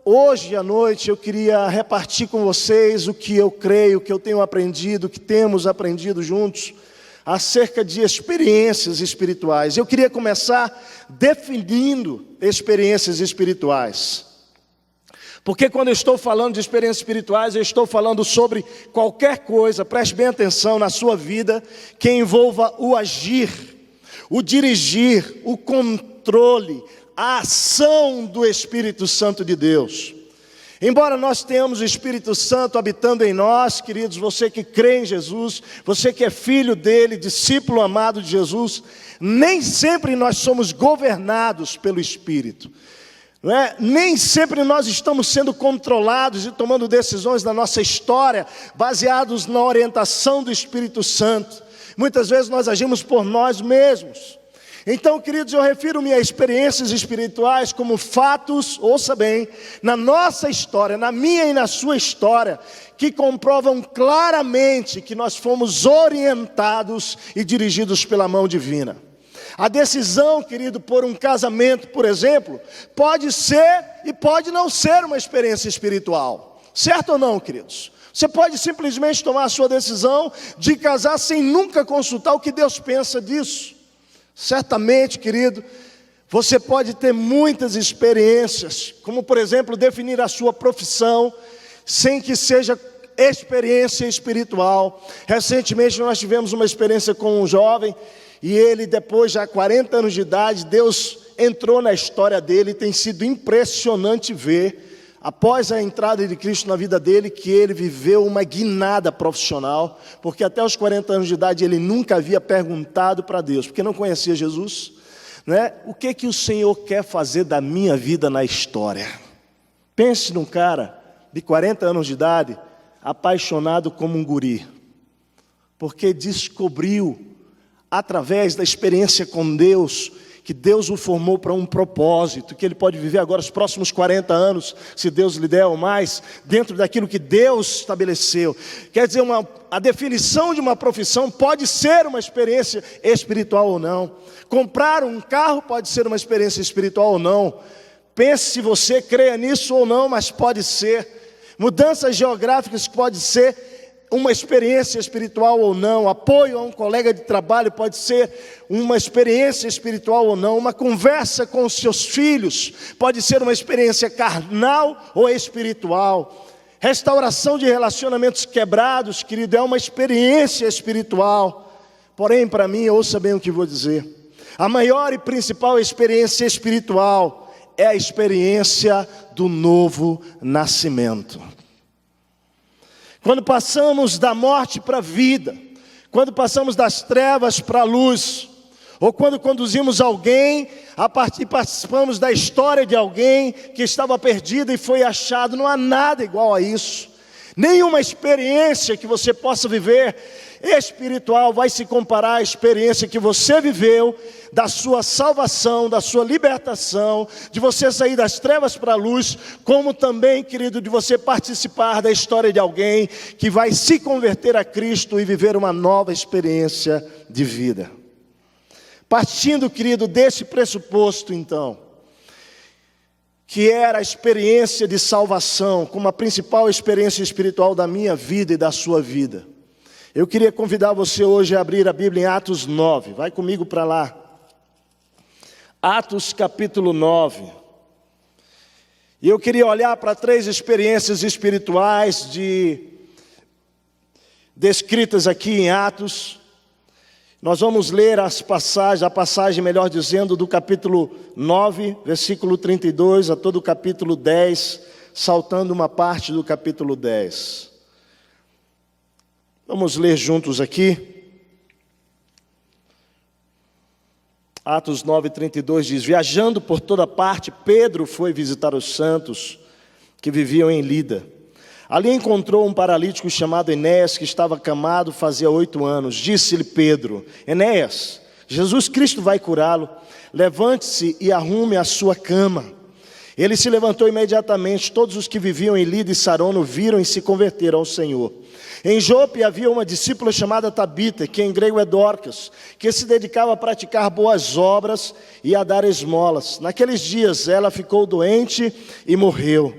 hoje à noite eu queria repartir com vocês o que eu creio, o que eu tenho aprendido, o que temos aprendido juntos, acerca de experiências espirituais. Eu queria começar definindo experiências espirituais. Porque quando eu estou falando de experiências espirituais, eu estou falando sobre qualquer coisa, preste bem atenção, na sua vida, que envolva o agir, o dirigir, o controle, a ação do Espírito Santo de Deus. Embora nós tenhamos o Espírito Santo habitando em nós, queridos, você que crê em Jesus, você que é filho dele, discípulo amado de Jesus, nem sempre nós somos governados pelo Espírito. Não é? Nem sempre nós estamos sendo controlados e tomando decisões na nossa história, baseados na orientação do Espírito Santo. Muitas vezes nós agimos por nós mesmos. Então, queridos, eu refiro-me a experiências espirituais como fatos, ouça bem, na nossa história, na minha e na sua história, que comprovam claramente que nós fomos orientados e dirigidos pela mão divina. A decisão, querido, por um casamento, por exemplo, pode ser e pode não ser uma experiência espiritual. Certo ou não, queridos? Você pode simplesmente tomar a sua decisão de casar sem nunca consultar o que Deus pensa disso. Certamente, querido, você pode ter muitas experiências, como por exemplo, definir a sua profissão, sem que seja experiência espiritual. Recentemente nós tivemos uma experiência com um jovem, e ele, depois já 40 anos de idade, Deus entrou na história dele, e tem sido impressionante ver, após a entrada de Cristo na vida dele, que ele viveu uma guinada profissional, porque até os 40 anos de idade ele nunca havia perguntado para Deus, porque não conhecia Jesus, né? O que o Senhor quer fazer da minha vida na história? Pense num cara de 40 anos de idade, apaixonado como um guri, porque descobriu, através da experiência com Deus, que Deus o formou para um propósito, que ele pode viver agora os próximos 40 anos, se Deus lhe der ou mais, dentro daquilo que Deus estabeleceu. Quer dizer, a definição de uma profissão pode ser uma experiência espiritual ou não. Comprar um carro pode ser uma experiência espiritual ou não. Pense se você crê nisso ou não, mas pode ser. Mudanças geográficas pode ser uma experiência espiritual ou não. Apoio a um colega de trabalho pode ser uma experiência espiritual ou não. Uma conversa com os seus filhos pode ser uma experiência carnal ou espiritual. Restauração de relacionamentos quebrados, querido, é uma experiência espiritual. Porém, para mim, ouça bem o que vou dizer, a maior e principal experiência espiritual é a experiência do novo nascimento. Quando passamos da morte para a vida, quando passamos das trevas para a luz, ou quando conduzimos alguém e participamos da história de alguém que estava perdido e foi achado, não há nada igual a isso. Nenhuma experiência que você possa viver espiritual vai se comparar à experiência que você viveu da sua salvação, da sua libertação, de você sair das trevas para a luz, como também, querido, de você participar da história de alguém que vai se converter a Cristo e viver uma nova experiência de vida. Partindo, querido, desse pressuposto, então, que era a experiência de salvação, como a principal experiência espiritual da minha vida e da sua vida, eu queria convidar você hoje a abrir a Bíblia em Atos 9, vai comigo para lá. Atos capítulo 9. E eu queria olhar para 3 experiências espirituais descritas aqui em Atos. Nós vamos ler a passagem, melhor dizendo, do capítulo 9, versículo 32, a todo o capítulo 10, saltando uma parte do capítulo 10. Vamos ler juntos aqui. Atos 9, 32 diz: viajando por toda parte, Pedro foi visitar os santos que viviam em Lida. Ali encontrou um paralítico chamado Enéas, que estava acamado fazia 8 anos. Disse-lhe Pedro: Enéas, Jesus Cristo vai curá-lo. Levante-se e arrume a sua cama. Ele se levantou imediatamente. Todos os que viviam em Lida e Sarono viram e se converteram ao Senhor. Em Jope havia uma discípula chamada Tabita, que em grego é Dorcas, que se dedicava a praticar boas obras e a dar esmolas. Naqueles dias ela ficou doente e morreu.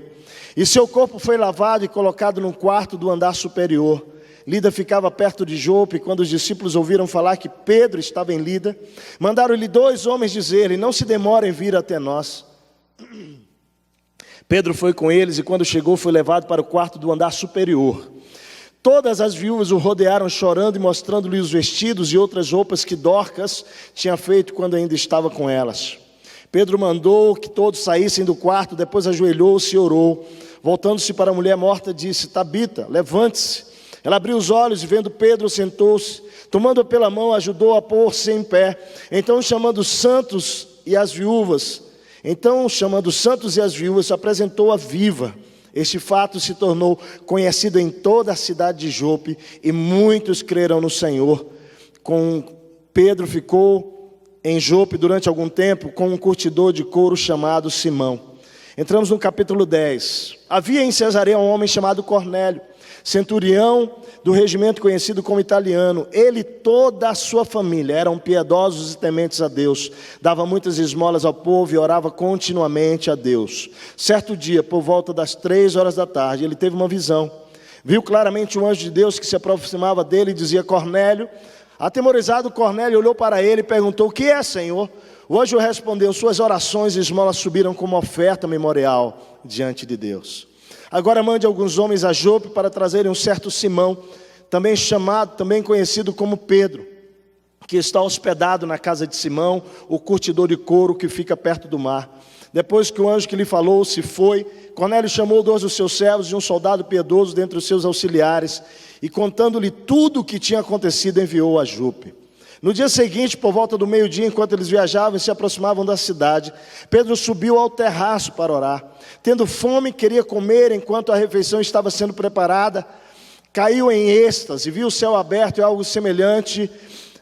E seu corpo foi lavado e colocado num quarto do andar superior. Lida ficava perto de Jope, e quando os discípulos ouviram falar que Pedro estava em Lida, mandaram-lhe 2 homens dizer-lhe: não se demore em vir até nós. Pedro foi com eles, e quando chegou foi levado para o quarto do andar superior. Todas as viúvas o rodearam chorando e mostrando-lhe os vestidos e outras roupas que Dorcas tinha feito quando ainda estava com elas. Pedro mandou que todos saíssem do quarto, depois ajoelhou-se e orou. Voltando-se para a mulher morta, disse: Tabita, levante-se. Ela abriu os olhos e, vendo Pedro, sentou-se. Tomando-a pela mão, ajudou-a a pôr-se em pé. Então, chamando os santos e as viúvas, apresentou-a viva. Este fato se tornou conhecido em toda a cidade de Jope, e muitos creram no Senhor. Pedro ficou em Jope durante algum tempo com um curtidor de couro chamado Simão. Entramos no capítulo 10. Havia em Cesareia um homem chamado Cornélio, centurião do regimento conhecido como italiano. Ele e toda a sua família eram piedosos e tementes a Deus. Dava muitas esmolas ao povo e orava continuamente a Deus. Certo dia, por volta das 3 horas da tarde, ele teve uma visão. Viu claramente um anjo de Deus que se aproximava dele e dizia: Cornélio. Atemorizado, Cornélio olhou para ele e perguntou: o que é, Senhor? O anjo respondeu: suas orações e esmolas subiram como oferta memorial diante de Deus. Agora mande alguns homens a Jope para trazerem um certo Simão, também conhecido como Pedro, que está hospedado na casa de Simão, o curtidor de couro que fica perto do mar. Depois que o anjo que lhe falou se foi, Cornélio chamou 2 dos seus servos e um soldado piedoso dentre os seus auxiliares, e contando-lhe tudo o que tinha acontecido, enviou a Jope. No dia seguinte, por volta do meio-dia, enquanto eles viajavam e se aproximavam da cidade, Pedro subiu ao terraço para orar. Tendo fome, queria comer enquanto a refeição estava sendo preparada. Caiu em êxtase, viu o céu aberto e algo semelhante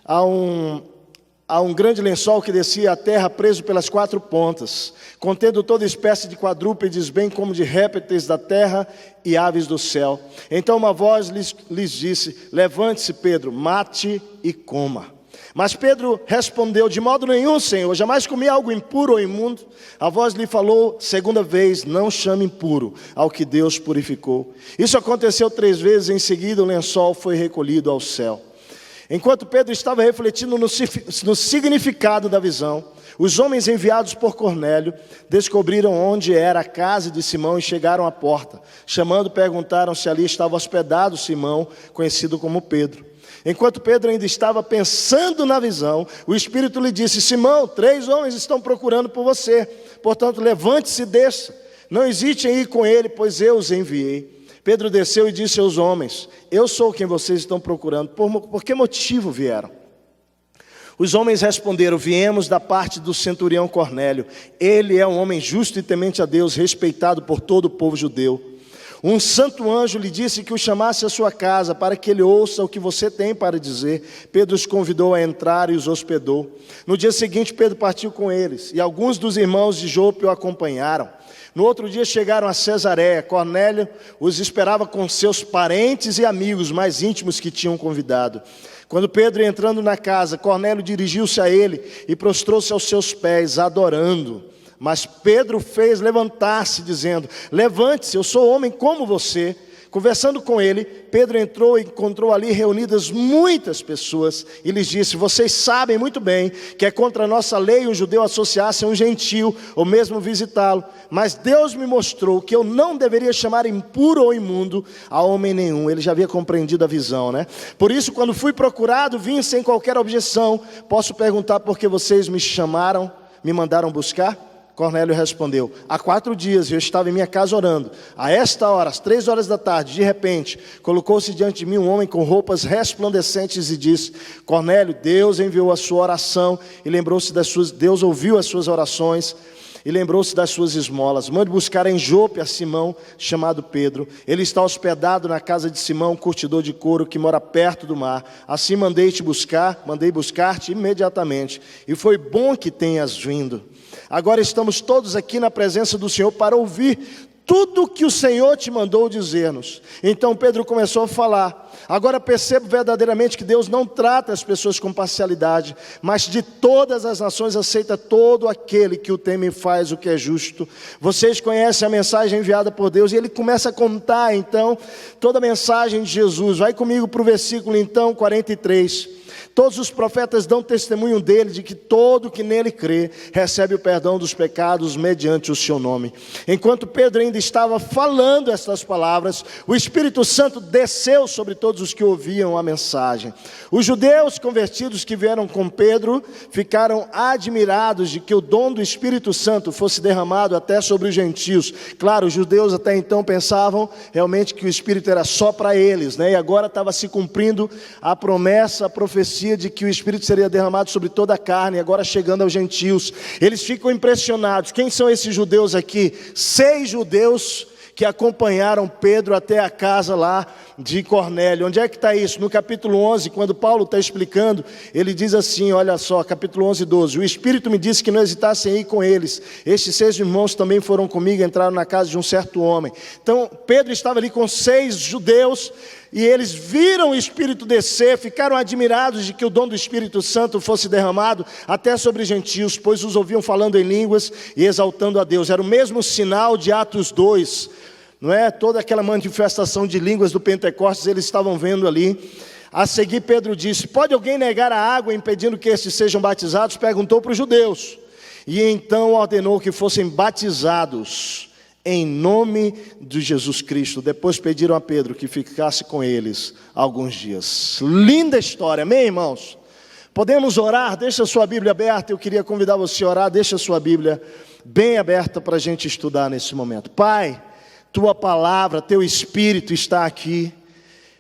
a um grande lençol que descia à terra, preso pelas 4 pontas, contendo toda espécie de quadrúpedes, bem como de répteis da terra e aves do céu. Então uma voz lhes disse: levante-se, Pedro, mate e coma. Mas Pedro respondeu: de modo nenhum, Senhor, jamais comi algo impuro ou imundo. A voz lhe falou 2ª vez: não chame impuro ao que Deus purificou. Isso aconteceu 3 vezes, em seguida o lençol foi recolhido ao céu. Enquanto Pedro estava refletindo no significado da visão, os homens enviados por Cornélio descobriram onde era a casa de Simão e chegaram à porta. Chamando, perguntaram se ali estava hospedado Simão, conhecido como Pedro. Enquanto Pedro ainda estava pensando na visão, o Espírito lhe disse: Simão, 3 homens estão procurando por você. Portanto, levante-se e desça. Não hesite em ir com ele, pois eu os enviei. Pedro desceu e disse aos homens: eu sou quem vocês estão procurando. Por que motivo vieram? Os homens responderam: viemos da parte do centurião Cornélio. Ele é um homem justo e temente a Deus, respeitado por todo o povo judeu. Um santo anjo lhe disse que o chamasse à sua casa, para que ele ouça o que você tem para dizer. Pedro os convidou a entrar e os hospedou. No dia seguinte, Pedro partiu com eles, e alguns dos irmãos de Jope o acompanharam. No outro dia chegaram a Cesareia. Cornélio os esperava com seus parentes e amigos mais íntimos que tinham convidado. Quando Pedro, entrando na casa, Cornélio dirigiu-se a ele e prostrou-se aos seus pés, adorando. Mas Pedro fez levantar-se, dizendo: levante-se, eu sou homem como você. Conversando com ele, Pedro entrou e encontrou ali reunidas muitas pessoas e lhes disse: vocês sabem muito bem que é contra a nossa lei um judeu associar-se a um gentil ou mesmo visitá-lo. Mas Deus me mostrou que eu não deveria chamar impuro ou imundo a homem nenhum. Ele já havia compreendido a visão, né? Por isso, quando fui procurado, vim sem qualquer objeção. Posso perguntar por que vocês me mandaram buscar? Cornélio respondeu: há 4 dias eu estava em minha casa orando. A esta hora, às 3 horas da tarde, de repente, colocou-se diante de mim um homem com roupas resplandecentes e disse: Cornélio, Deus enviou a sua oração e lembrou-se Deus ouviu as suas orações e lembrou-se das suas esmolas. Mande buscar em Jope a Simão, chamado Pedro. Ele está hospedado na casa de Simão, curtidor de couro, que mora perto do mar. Assim mandei buscar-te imediatamente. E foi bom que tenhas vindo. Agora estamos todos aqui na presença do Senhor para ouvir tudo o que o Senhor te mandou dizer-nos. Então Pedro começou a falar. Agora percebo verdadeiramente que Deus não trata as pessoas com parcialidade, mas de todas as nações aceita todo aquele que o teme e faz o que é justo. Vocês conhecem a mensagem enviada por Deus, e ele começa a contar então toda a mensagem de Jesus. Vai comigo para o versículo então 43. Todos os profetas dão testemunho dele, de que todo que nele crê, recebe o perdão dos pecados mediante o seu nome. Enquanto Pedro ainda estava falando estas palavras, o Espírito Santo desceu sobre todos os que ouviam a mensagem. Os judeus convertidos que vieram com Pedro, ficaram admirados de que o dom do Espírito Santo fosse derramado até sobre os gentios. Claro, os judeus até então pensavam realmente que o Espírito era só para eles, né? E agora estava se cumprindo a promessa, a profecia de que o Espírito seria derramado sobre toda a carne, agora chegando aos gentios. Eles ficam impressionados. Quem são esses judeus aqui? 6 judeus que acompanharam Pedro até a casa lá de Cornélio. Onde é que está isso? No capítulo 11, quando Paulo está explicando, ele diz assim, olha só, capítulo 11, 12. O Espírito me disse que não hesitassem em ir com eles. Estes 6 irmãos também foram comigo, entraram na casa de um certo homem. Então, Pedro estava ali com 6 judeus, e eles viram o Espírito descer, ficaram admirados de que o dom do Espírito Santo fosse derramado até sobre gentios, pois os ouviam falando em línguas e exaltando a Deus. Era o mesmo sinal de Atos 2, não é? Toda aquela manifestação de línguas do Pentecostes, eles estavam vendo ali. A seguir Pedro disse, pode alguém negar a água impedindo que estes sejam batizados? Perguntou para os judeus, e então ordenou que fossem batizados em nome de Jesus Cristo. Depois pediram a Pedro que ficasse com eles alguns dias. Linda história, amém, irmãos? Podemos orar? Deixa a sua Bíblia aberta. Eu queria convidar você a orar. Deixa a sua Bíblia bem aberta para a gente estudar nesse momento. Pai, tua palavra, teu Espírito está aqui.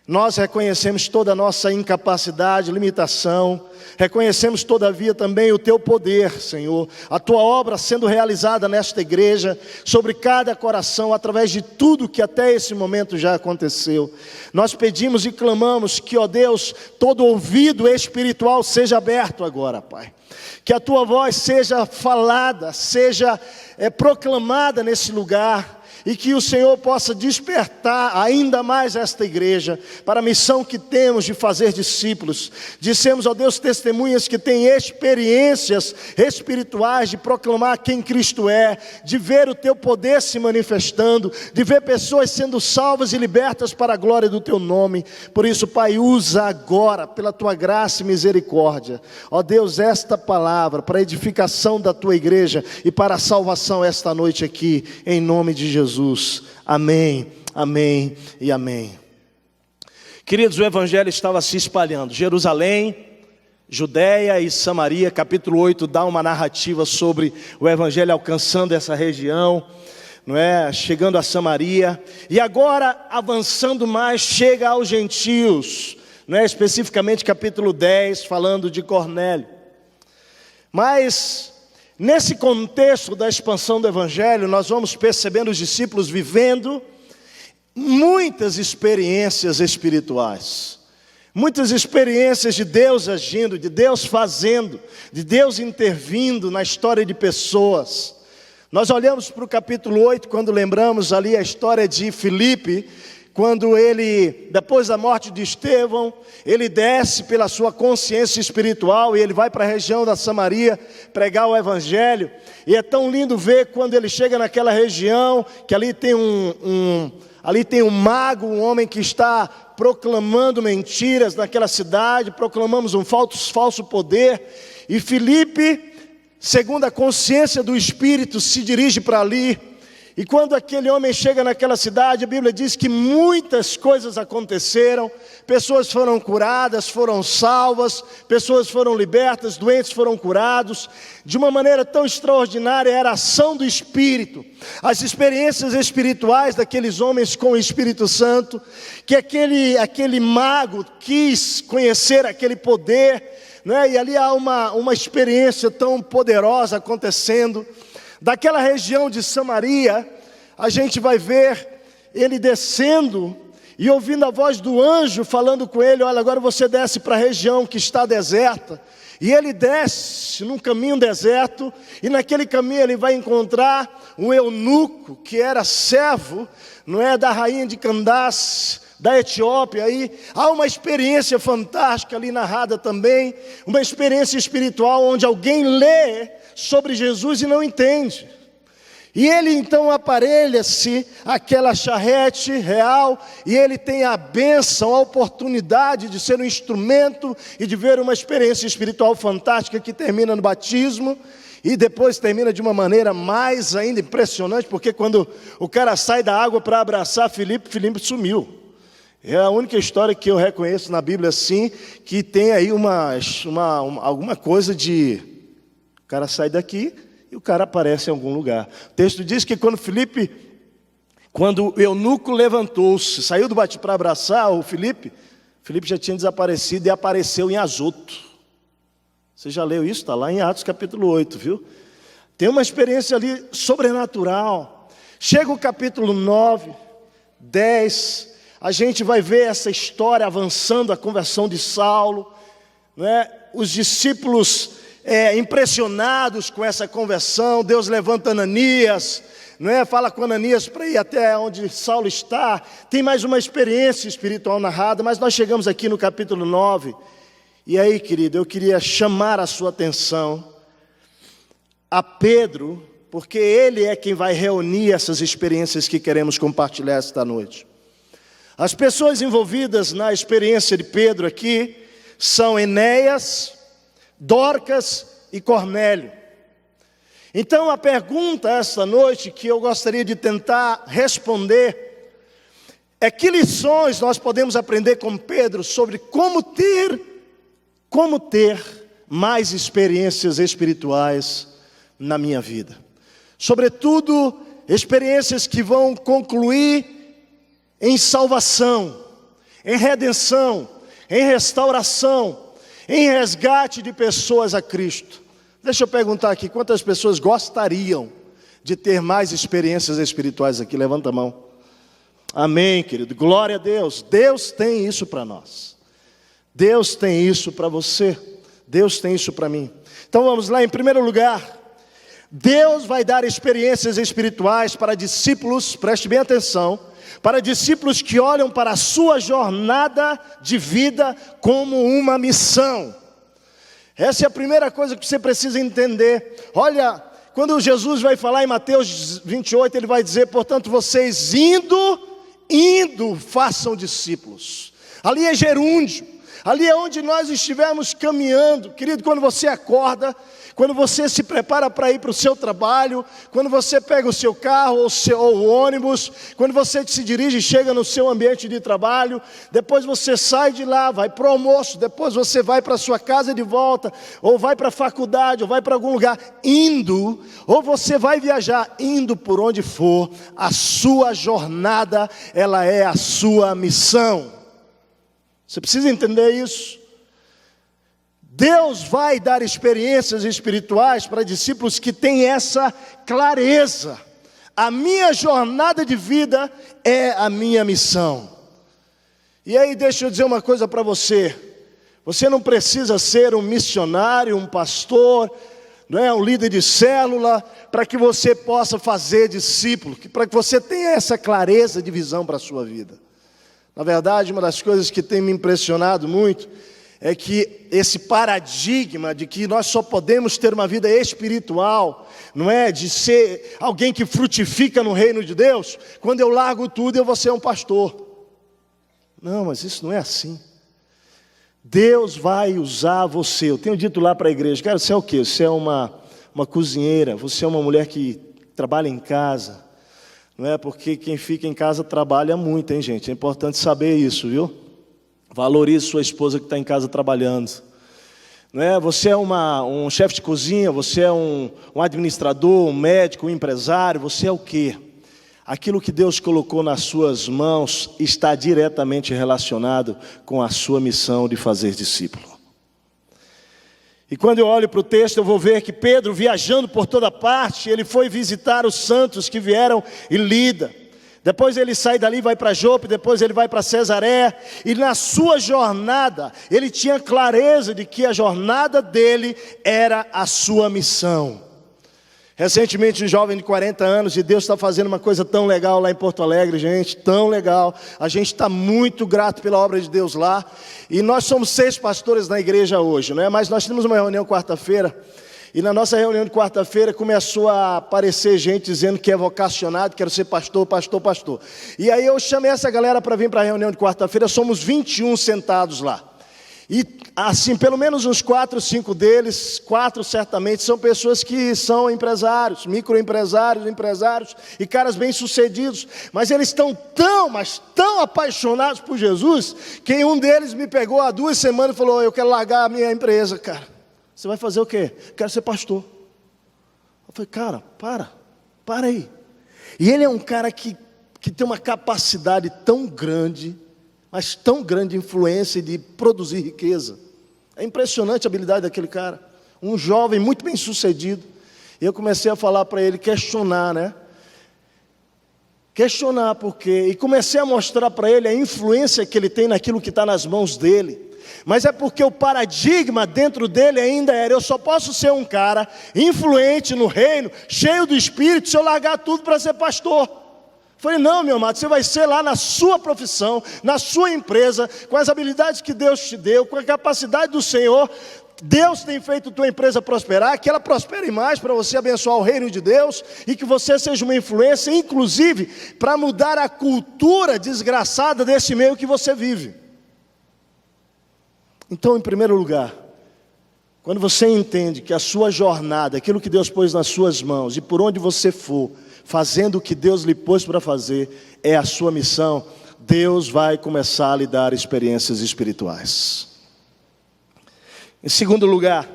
Nós reconhecemos toda a nossa incapacidade, limitação. Reconhecemos todavia também o teu poder, Senhor. A tua obra sendo realizada nesta igreja, sobre cada coração, através de tudo que até esse momento já aconteceu. Nós pedimos e clamamos que, ó Deus, todo ouvido espiritual seja aberto agora, Pai. Que a tua voz seja falada, seja proclamada nesse lugar. E que o Senhor possa despertar ainda mais esta igreja para a missão que temos de fazer discípulos. Dissemos, ó Deus, testemunhas que têm experiências espirituais de proclamar quem Cristo é, de ver o teu poder se manifestando, de ver pessoas sendo salvas e libertas para a glória do teu nome. Por isso, Pai, usa agora, pela tua graça e misericórdia, ó Deus, esta palavra para a edificação da tua igreja e para a salvação esta noite aqui, em nome de Jesus. Amém, amém e amém. Queridos, o Evangelho estava se espalhando. Jerusalém, Judeia e Samaria, capítulo 8 dá uma narrativa sobre o Evangelho alcançando essa região, não é? Chegando a Samaria. E agora, avançando mais, chega aos gentios, não é? Especificamente capítulo 10, falando de Cornélio. Mas nesse contexto da expansão do Evangelho, nós vamos percebendo os discípulos vivendo muitas experiências espirituais. Muitas experiências de Deus agindo, de Deus fazendo, de Deus intervindo na história de pessoas. Nós olhamos para o capítulo 8, quando lembramos ali a história de Filipe, quando ele, depois da morte de Estevão, ele desce pela sua consciência espiritual e ele vai para a região da Samaria pregar o Evangelho. E é tão lindo ver quando ele chega naquela região, que ali tem um mago, um homem que está proclamando mentiras naquela cidade, proclamamos um falso poder. E Filipe, segundo a consciência do Espírito, se dirige para ali. E quando aquele homem chega naquela cidade, a Bíblia diz que muitas coisas aconteceram. Pessoas foram curadas, foram salvas, pessoas foram libertas, doentes foram curados. De uma maneira tão extraordinária era a ação do Espírito. As experiências espirituais daqueles homens com o Espírito Santo, que aquele mago quis conhecer aquele poder, né? E ali há uma experiência tão poderosa acontecendo. Daquela região de Samaria, a gente vai ver ele descendo e ouvindo a voz do anjo falando com ele: olha, agora você desce para a região que está deserta. E ele desce num caminho deserto, e naquele caminho ele vai encontrar um eunuco que era servo, não é, da rainha de Candace, da Etiópia, aí há uma experiência fantástica ali narrada também, uma experiência espiritual onde alguém lê sobre Jesus e não entende. E ele então aparelha-se aquela charrete real, e ele tem a bênção, a oportunidade de ser um instrumento e de ver uma experiência espiritual fantástica que termina no batismo, e depois termina de uma maneira mais ainda impressionante, porque quando o cara sai da água para abraçar Filipe, Filipe sumiu. É a única história que eu reconheço na Bíblia assim, que tem aí alguma coisa de, o cara sai daqui e o cara aparece em algum lugar. O texto diz que quando o eunuco levantou-se, saiu do bate para abraçar o Filipe já tinha desaparecido e apareceu em Azoto. Você já leu isso? Está lá em Atos capítulo 8, viu? Tem uma experiência ali sobrenatural. Chega o capítulo 9, 10, a gente vai ver essa história avançando, a conversão de Saulo, né? Os discípulos impressionados com essa conversão, Deus levanta Ananias, fala com Ananias para ir até onde Saulo está. Tem mais uma experiência espiritual narrada, mas nós chegamos aqui no capítulo 9, e aí, querido, eu queria chamar a sua atenção a Pedro, porque ele é quem vai reunir essas experiências que queremos compartilhar esta noite. As pessoas envolvidas na experiência de Pedro aqui são Enéas, Dorcas e Cornélio. Então a pergunta esta noite que eu gostaria de tentar responder é: que lições nós podemos aprender com Pedro sobre como ter mais experiências espirituais na minha vida? Sobretudo, experiências que vão concluir em salvação, em redenção, em restauração, em resgate de pessoas a Cristo. Deixa eu perguntar aqui, quantas pessoas gostariam de ter mais experiências espirituais aqui? Levanta a mão. Amém, querido, glória a Deus. Deus tem isso para nós. Deus tem isso para você. Deus tem isso para mim. Então vamos lá, em primeiro lugar, Deus vai dar experiências espirituais para discípulos, preste bem atenção, para discípulos que olham para a sua jornada de vida como uma missão. Essa é a primeira coisa que você precisa entender. Olha, quando Jesus vai falar em Mateus 28, ele vai dizer: portanto, vocês indo, façam discípulos. Ali é gerúndio, ali é onde nós estivermos caminhando. Querido, quando você acorda, quando você se prepara para ir para o seu trabalho, quando você pega o seu carro ou o ônibus, quando você se dirige e chega no seu ambiente de trabalho, depois você sai de lá, vai para o almoço, depois você vai para a sua casa de volta, ou vai para a faculdade, ou vai para algum lugar, indo, ou você vai viajar, indo por onde for, a sua jornada, ela é a sua missão. Você precisa entender isso. Deus vai dar experiências espirituais para discípulos que têm essa clareza. A minha jornada de vida é a minha missão. E aí deixa eu dizer uma coisa para você. Você não precisa ser um missionário, um pastor, um líder de célula, para que você possa fazer discípulo, para que você tenha essa clareza de visão para a sua vida. Na verdade, uma das coisas que tem me impressionado muito é que esse paradigma de que nós só podemos ter uma vida espiritual, de ser alguém que frutifica no reino de Deus, quando eu largo tudo eu vou ser um pastor. Não, mas isso não é assim. Deus vai usar você. Eu tenho dito lá para a igreja: cara, você é o quê? Você é uma cozinheira, você é uma mulher que trabalha em casa. Porque quem fica em casa trabalha muito, hein, gente? É importante saber isso, viu? Valorize sua esposa que está em casa trabalhando. Você é um chefe de cozinha, você é um administrador, um médico, um empresário, você é o quê? Aquilo que Deus colocou nas suas mãos está diretamente relacionado com a sua missão de fazer discípulo. E quando eu olho para o texto, eu vou ver que Pedro, viajando por toda parte, ele foi visitar os santos que vieram em Lida. Depois ele sai dali e vai para Jope, depois ele vai para Cesareia, e na sua jornada, ele tinha clareza de que a jornada dele era a sua missão. Recentemente um jovem de 40 anos, e Deus está fazendo uma coisa tão legal lá em Porto Alegre, gente, tão legal. A gente está muito grato pela obra de Deus lá. E nós somos 6 pastores na igreja hoje, né? Mas nós temos uma reunião quarta-feira. E na nossa reunião de quarta-feira começou a aparecer gente dizendo que é vocacionado, quero ser pastor, pastor, pastor. E aí eu chamei essa galera para vir para a reunião de quarta-feira, somos 21 sentados lá. E assim, pelo menos uns 4, 5 deles, 4 certamente, são pessoas que são empresários, microempresários, empresários e caras bem-sucedidos. Mas eles estão mas tão apaixonados por Jesus, que um deles me pegou há 2 semanas e falou: eu quero largar a minha empresa, cara. Você vai fazer o quê? Quero ser pastor. Eu falei: cara, para aí. E ele é um cara que tem uma capacidade tão grande, mas tão grande influência de produzir riqueza. É impressionante a habilidade daquele cara. Um jovem muito bem sucedido. E eu comecei a falar para ele, questionar, né? Questionar por quê? E comecei a mostrar para ele a influência que ele tem naquilo que está nas mãos dele. Mas é porque o paradigma dentro dele ainda era: eu só posso ser um cara influente no reino, cheio do Espírito, se eu largar tudo para ser pastor. Falei: não, meu amado, você vai ser lá na sua profissão, na sua empresa, com as habilidades que Deus te deu, com a capacidade do Senhor. Deus tem feito tua empresa prosperar, que ela prospere mais para você abençoar o reino de Deus e que você seja uma influência, inclusive, para mudar a cultura desgraçada desse meio que você vive. Então, em primeiro lugar, quando você entende que a sua jornada, aquilo que Deus pôs nas suas mãos e por onde você for, fazendo o que Deus lhe pôs para fazer, é a sua missão, Deus vai começar a lhe dar experiências espirituais. Em segundo lugar,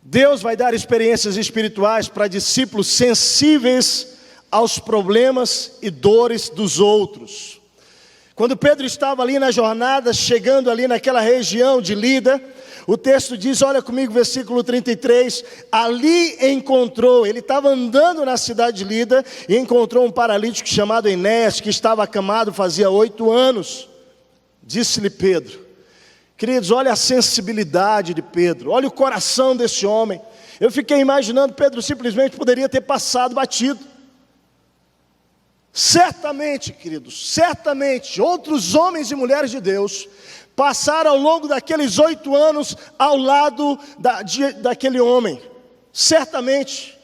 Deus vai dar experiências espirituais para discípulos sensíveis aos problemas e dores dos outros. Quando Pedro estava ali na jornada, chegando ali naquela região de Lida, o texto diz, olha comigo, versículo 33, ali encontrou, ele estava andando na cidade de Lida, e encontrou um paralítico chamado Enéas, que estava acamado fazia 8 anos. Disse-lhe Pedro, queridos, olha a sensibilidade de Pedro, olha o coração desse homem. Eu fiquei imaginando, Pedro simplesmente poderia ter passado batido. Certamente, queridos, certamente, outros homens e mulheres de Deus passaram ao longo daqueles 8 anos ao lado daquele homem, certamente.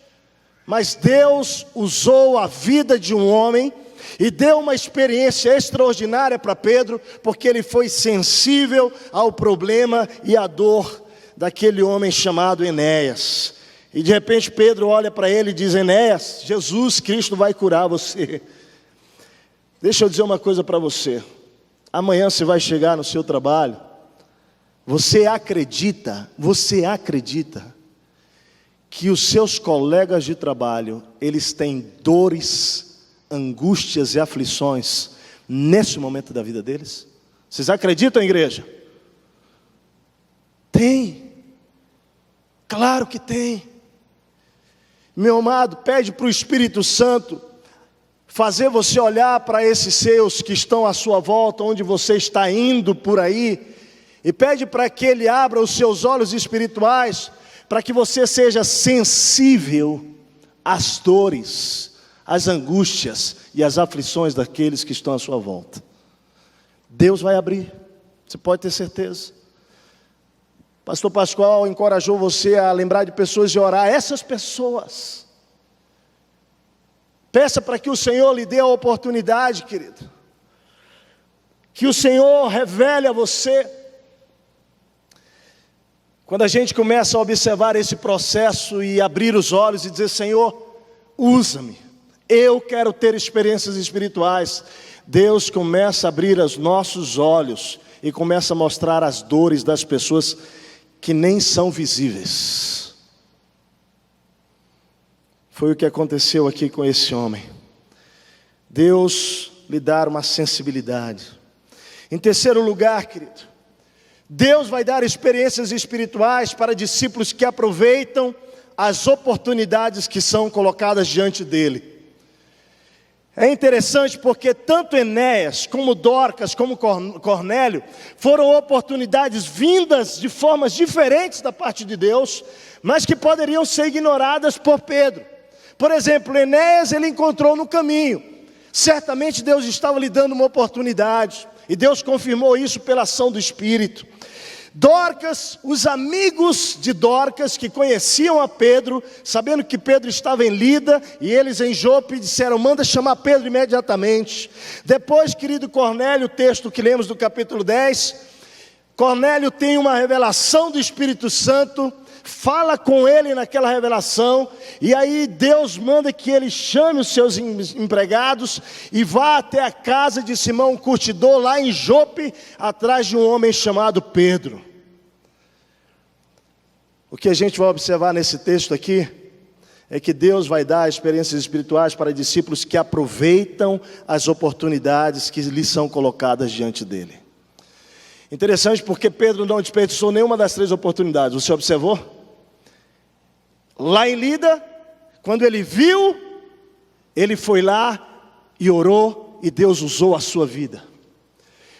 Mas Deus usou a vida de um homem e deu uma experiência extraordinária para Pedro, porque ele foi sensível ao problema e à dor daquele homem chamado Enéas. E de repente Pedro olha para ele e diz, Enéas, Jesus Cristo vai curar você. Deixa eu dizer uma coisa para você. Amanhã você vai chegar no seu trabalho, você acredita que os seus colegas de trabalho, eles têm dores, angústias e aflições nesse momento da vida deles? Vocês acreditam, igreja? Tem, claro que tem. Meu amado, pede para o Espírito Santo fazer você olhar para esses seus que estão à sua volta, onde você está indo por aí, e pede para que Ele abra os seus olhos espirituais, para que você seja sensível às dores, às angústias e às aflições daqueles que estão à sua volta. Deus vai abrir, você pode ter certeza. Pastor Pascoal encorajou você a lembrar de pessoas e orar. Essas pessoas, peça para que o Senhor lhe dê a oportunidade, querido. Que o Senhor revele a você. Quando a gente começa a observar esse processo e abrir os olhos e dizer, Senhor, usa-me. Eu quero ter experiências espirituais. Deus começa a abrir os nossos olhos e começa a mostrar as dores das pessoas que nem são visíveis. Foi o que aconteceu aqui com esse homem. Deus lhe dá uma sensibilidade. Em terceiro lugar, querido, Deus vai dar experiências espirituais para discípulos que aproveitam as oportunidades que são colocadas diante dele. É interessante porque tanto Enéas, como Dorcas, como Cornélio, foram oportunidades vindas de formas diferentes da parte de Deus, mas que poderiam ser ignoradas por Pedro. Por exemplo, Enéas ele encontrou no caminho. Certamente Deus estava lhe dando uma oportunidade, e Deus confirmou isso pela ação do Espírito. Dorcas, os amigos de Dorcas que conheciam a Pedro, sabendo que Pedro estava em Lida e eles em Jope, disseram: manda chamar Pedro imediatamente. Depois, querido Cornélio, o texto que lemos do capítulo 10, Cornélio tem uma revelação do Espírito Santo, fala com ele naquela revelação, e aí Deus manda que ele chame os seus empregados e vá até a casa de Simão Curtidor, lá em Jope, atrás de um homem chamado Pedro. O que a gente vai observar nesse texto aqui é que Deus vai dar experiências espirituais para discípulos que aproveitam as oportunidades que lhes são colocadas diante dele. Interessante porque Pedro não desperdiçou nenhuma das 3 oportunidades. Você observou? Lá em Lida, quando ele viu, ele foi lá e orou, e Deus usou a sua vida.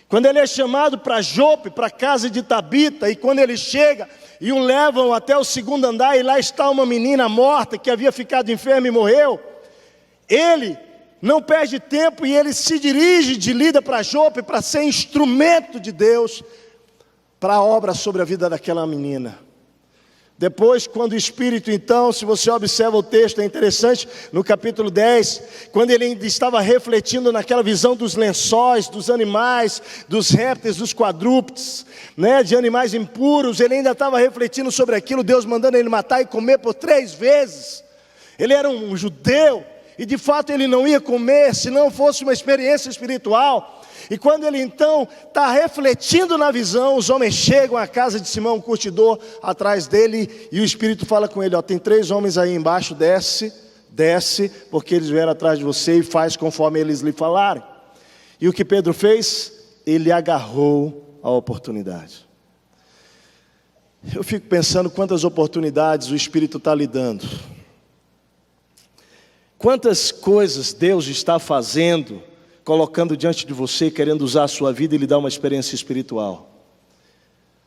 Quando ele é chamado para Jope, para a casa de Tabita, e quando ele chega e o levam até o 2º andar, e lá está uma menina morta que havia ficado enferma e morreu, ele não perde tempo e ele se dirige de Lida para Jope para ser instrumento de Deus para a obra sobre a vida daquela menina. Depois, quando o Espírito, então, se você observa o texto, é interessante, no capítulo 10, quando ele ainda estava refletindo naquela visão dos lençóis, dos animais, dos répteis, dos quadrúpedes, de animais impuros, ele ainda estava refletindo sobre aquilo, Deus mandando ele matar e comer por 3 vezes. Ele era um judeu, e de fato ele não ia comer se não fosse uma experiência espiritual. E quando ele então está refletindo na visão, os homens chegam à casa de Simão Curtidor, atrás dele, e o Espírito fala com ele: tem 3 homens aí embaixo, desce, porque eles vieram atrás de você, e faz conforme eles lhe falarem. E o que Pedro fez? Ele agarrou a oportunidade. Eu fico pensando quantas oportunidades o Espírito está lhe dando. Quantas coisas Deus está fazendo, colocando diante de você, querendo usar a sua vida e lhe dar uma experiência espiritual.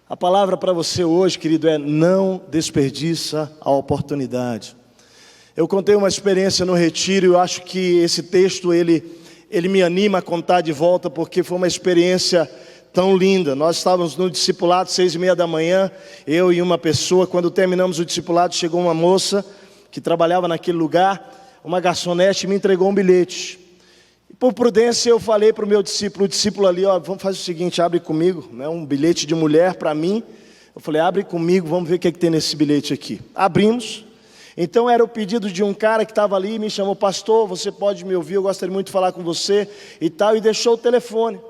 A palavra para você hoje, querido, é: não desperdiça a oportunidade. Eu contei uma experiência no retiro, e eu acho que esse texto, ele me anima a contar de volta, porque foi uma experiência tão linda. Nós estávamos no discipulado, 6h30 da manhã, eu e uma pessoa. Quando terminamos o discipulado, chegou uma moça que trabalhava naquele lugar, uma garçonete, me entregou um bilhete. Por prudência eu falei para o discípulo ali: vamos fazer o seguinte, abre comigo, um bilhete de mulher para mim. Eu falei: abre comigo, vamos ver o que tem nesse bilhete aqui. Abrimos. Então era o pedido de um cara que estava ali, me chamou: pastor, você pode me ouvir, eu gostaria muito de falar com você e tal, e deixou o telefone.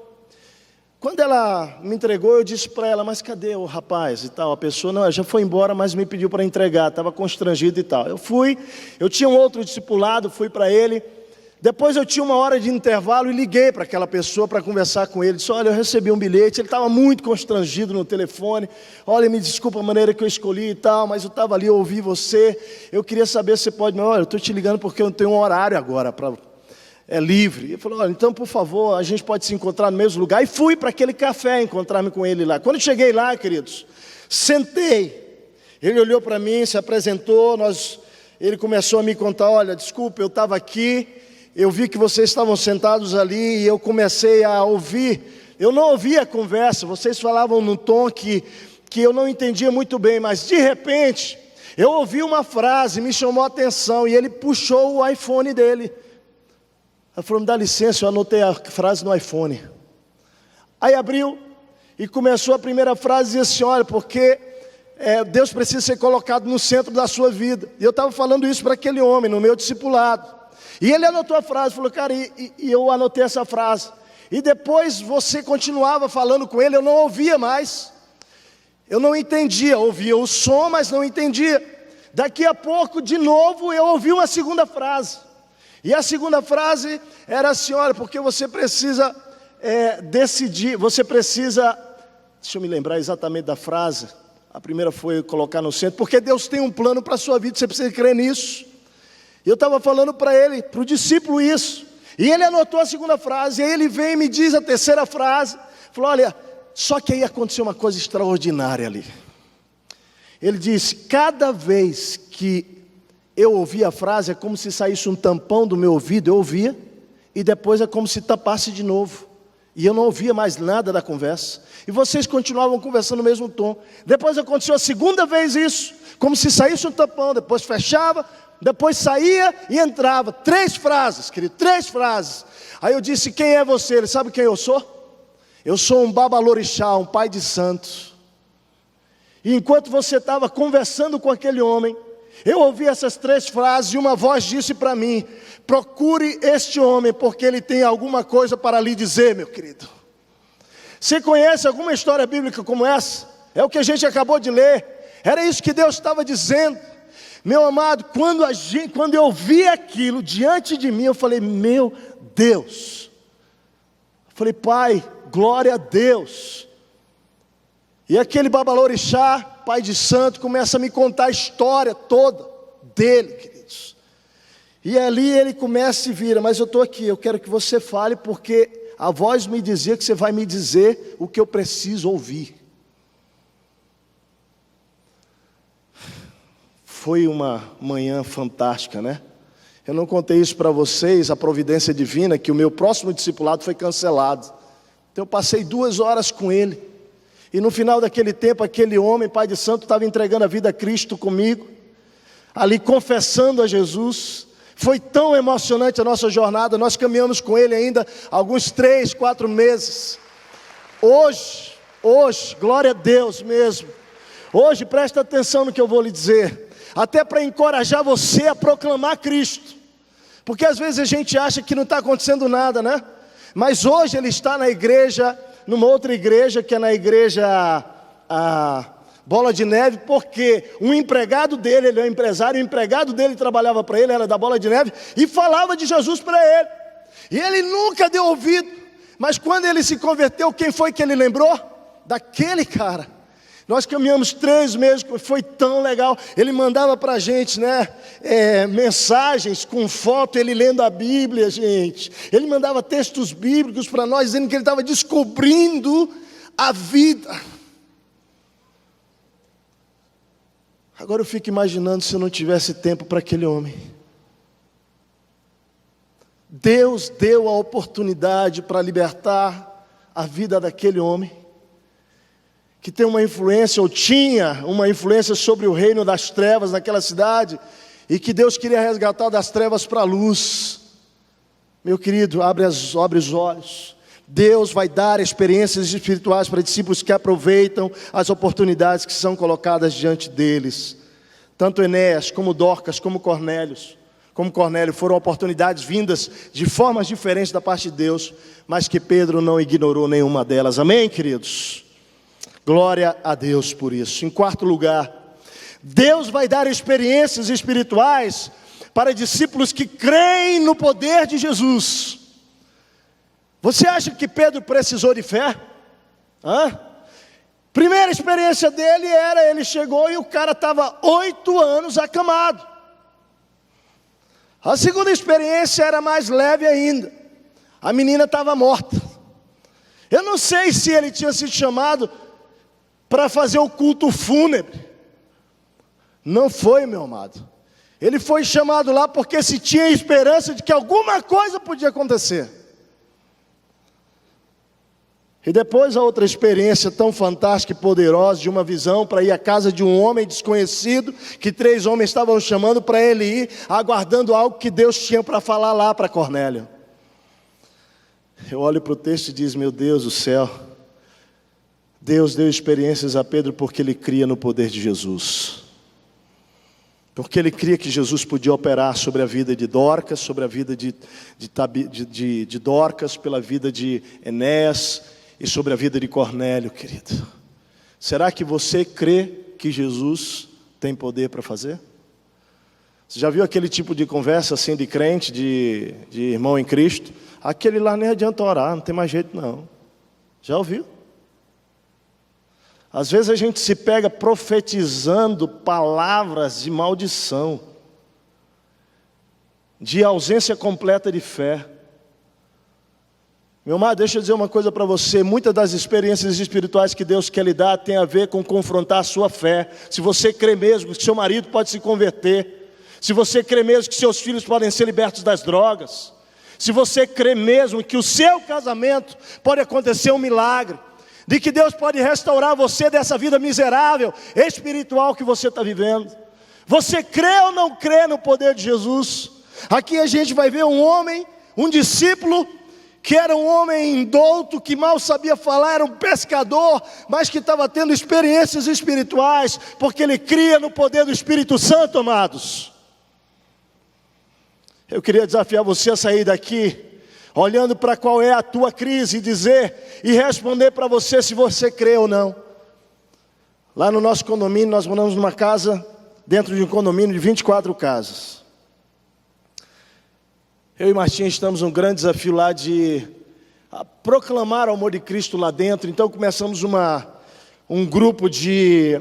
Quando ela me entregou, eu disse para ela: mas cadê o rapaz e tal? A pessoa: não, já foi embora, mas me pediu para entregar, estava constrangido e tal. Eu fui, eu tinha um outro discipulado, fui para ele. Depois eu tinha uma hora de intervalo e liguei para aquela pessoa para conversar com ele. Disse: olha, eu recebi um bilhete. Ele estava muito constrangido no telefone. Olha, me desculpa a maneira que eu escolhi e tal, mas eu estava ali, eu ouvi você. Eu queria saber se você pode... Olha, eu estou te ligando porque eu não tenho um horário agora, é livre. Ele falou: olha, então por favor, a gente pode se encontrar no mesmo lugar. E fui para aquele café encontrar-me com ele lá. Quando eu cheguei lá, queridos, sentei. Ele olhou para mim, se apresentou, ele começou a me contar: olha, desculpa, eu estava aqui... eu vi que vocês estavam sentados ali e eu comecei a ouvir. Eu não ouvia a conversa, vocês falavam num tom que eu não entendia muito bem, mas de repente eu ouvi uma frase, me chamou a atenção, e ele puxou o iPhone dele. Ele falou: me dá licença, eu anotei a frase no iPhone. Aí abriu e começou a primeira frase, dizia assim: olha, porque Deus precisa ser colocado no centro da sua vida. E eu estava falando isso para aquele homem, no meu discipulado. E ele anotou a frase, falou: cara, e eu anotei essa frase. E depois você continuava falando com ele, eu não ouvia mais. Eu não entendia, ouvia o som, mas não entendia. Daqui a pouco, de novo, eu ouvi uma segunda frase. E a segunda frase era assim: olha, porque você precisa decidir, você precisa... Deixa eu me lembrar exatamente da frase. A primeira foi colocar no centro, porque Deus tem um plano para a sua vida, você precisa crer nisso. E eu estava falando para ele, para o discípulo isso. E ele anotou a segunda frase, e aí ele vem e me diz a terceira frase. Falou, olha, só que aí aconteceu uma coisa extraordinária ali. Ele disse, cada vez que eu ouvia a frase, é como se saísse um tampão do meu ouvido, eu ouvia, e depois é como se tapasse de novo. E eu não ouvia mais nada da conversa. E vocês continuavam conversando no mesmo tom. Depois aconteceu a segunda vez isso, como se saísse um tampão, depois fechava, depois saía e entrava. 3 frases, querido, 3 frases. Aí eu disse, quem é você? Ele sabe quem eu sou? Eu sou um babalorixá, um pai de santos. E enquanto você estava conversando com aquele homem, eu ouvi essas 3 frases e uma voz disse para mim, procure este homem, porque ele tem alguma coisa para lhe dizer, meu querido. Você conhece alguma história bíblica como essa? É o que a gente acabou de ler. Era isso que Deus estava dizendo. Meu amado, quando eu vi aquilo diante de mim, eu falei, meu Deus. Eu falei, Pai, glória a Deus. E aquele babalorixá, pai de santo, começa a me contar a história toda dele, queridos. E ali ele começa e vira, mas eu estou aqui, eu quero que você fale, porque a voz me dizia que você vai me dizer o que eu preciso ouvir. Foi uma manhã fantástica, né? Eu não contei isso para vocês, a providência divina, que o meu próximo discipulado foi cancelado. Então eu passei 2 horas com ele. E no final daquele tempo, aquele homem, pai de santo, estava entregando a vida a Cristo comigo. Ali confessando a Jesus. Foi tão emocionante a nossa jornada. Nós caminhamos com ele ainda alguns 3, 4 meses. Hoje, glória a Deus mesmo. Hoje, presta atenção no que eu vou lhe dizer. Até para encorajar você a proclamar Cristo. Porque às vezes a gente acha que não está acontecendo nada, né? Mas hoje ele está na igreja, numa outra igreja, que é na igreja Bola de Neve, porque um empregado dele, ele é um empresário, o empregado dele trabalhava para ele, era da Bola de Neve, e falava de Jesus para ele. E ele nunca deu ouvido, mas quando ele se converteu, quem foi que ele lembrou? Daquele cara. Nós caminhamos 3 meses, foi tão legal. Ele mandava para a gente, né, mensagens com foto, ele lendo a Bíblia, gente. Ele mandava textos bíblicos para nós, dizendo que ele estava descobrindo a vida. Agora eu fico imaginando se eu não tivesse tempo para aquele homem. Deus deu a oportunidade para libertar a vida daquele homem, que tem uma influência, ou tinha uma influência sobre o reino das trevas naquela cidade, e que Deus queria resgatar das trevas para a luz. Meu querido, abre os olhos. Deus vai dar experiências espirituais para discípulos que aproveitam as oportunidades que são colocadas diante deles. Tanto Enéas, como Dorcas, como Cornélio foram oportunidades vindas de formas diferentes da parte de Deus, mas que Pedro não ignorou nenhuma delas. Amém, queridos? Glória a Deus por isso. Em 4º lugar, Deus vai dar experiências espirituais para discípulos que creem no poder de Jesus. Você acha que Pedro precisou de fé? Primeira experiência dele era, ele chegou e o cara estava 8 anos acamado. A segunda experiência era mais leve ainda. A menina estava morta. Eu não sei se ele tinha sido chamado para fazer o culto fúnebre. Não foi, meu amado. Ele foi chamado lá porque se tinha esperança de que alguma coisa podia acontecer. E depois a outra experiência tão fantástica e poderosa de uma visão para ir à casa de um homem desconhecido, que 3 homens estavam chamando para ele ir, aguardando algo que Deus tinha para falar lá para Cornélio. Eu olho para o texto e diz, meu Deus do céu, Deus deu experiências a Pedro porque ele cria no poder de Jesus. Porque ele cria que Jesus podia operar sobre a vida de Dorcas, sobre a vida de Dorcas, pela vida de Enéas e sobre a vida de Cornélio, querido. Será que você crê que Jesus tem poder para fazer? Você já viu aquele tipo de conversa assim de crente, de irmão em Cristo? Aquele lá nem adianta orar, não tem mais jeito não. Já ouviu? Às vezes a gente se pega profetizando palavras de maldição, de ausência completa de fé. Meu amado, deixa eu dizer uma coisa para você. Muitas das experiências espirituais que Deus quer lhe dar tem a ver com confrontar a sua fé. Se você crê mesmo que seu marido pode se converter, se você crê mesmo que seus filhos podem ser libertos das drogas, se você crê mesmo que o seu casamento pode acontecer um milagre, de que Deus pode restaurar você dessa vida miserável, espiritual que você está vivendo. Você crê ou não crê no poder de Jesus? Aqui a gente vai ver um homem, um discípulo, que era um homem indouto, que mal sabia falar, era um pescador, mas que estava tendo experiências espirituais, porque ele cria no poder do Espírito Santo, amados. Eu queria desafiar você a sair daqui, olhando para qual é a tua crise, e responder para você se você crê ou não. Lá no nosso condomínio, nós moramos numa casa, dentro de um condomínio de 24 casas. Eu e Martinha estamos num grande desafio lá de proclamar o amor de Cristo lá dentro. Então começamos um grupo de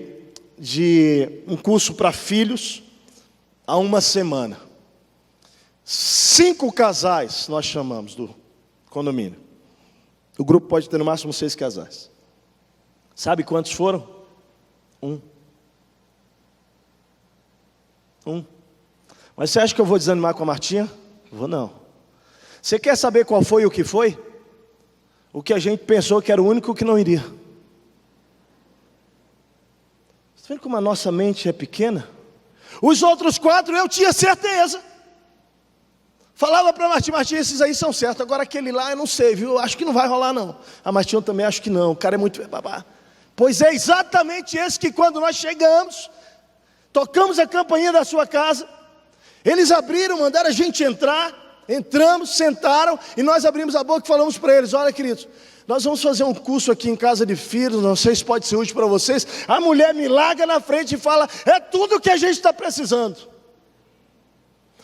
um curso para filhos há uma semana. 5 casais nós chamamos do condomínio. O grupo pode ter no máximo 6 casais. Sabe quantos foram? 1. Mas você acha que eu vou desanimar com a Martinha? Vou não. Você quer saber qual foi o que foi? O que a gente pensou que era o único que não iria. Você está vendo como a nossa mente é pequena? Os outros 4 eu tinha certeza. Falava para a Martinha, esses aí são certos. Agora aquele lá eu não sei, viu? Acho que não vai rolar não. A Martinha eu também acho que não. O cara é muito babá. Pois é exatamente esse que quando nós chegamos, tocamos a campainha da sua casa, eles abriram, mandaram a gente entrar, entramos, sentaram, e nós abrimos a boca e falamos para eles: olha, queridos, nós vamos fazer um curso aqui em casa de filhos, não sei se pode ser útil para vocês. A mulher me larga na frente e fala: é tudo o que a gente está precisando.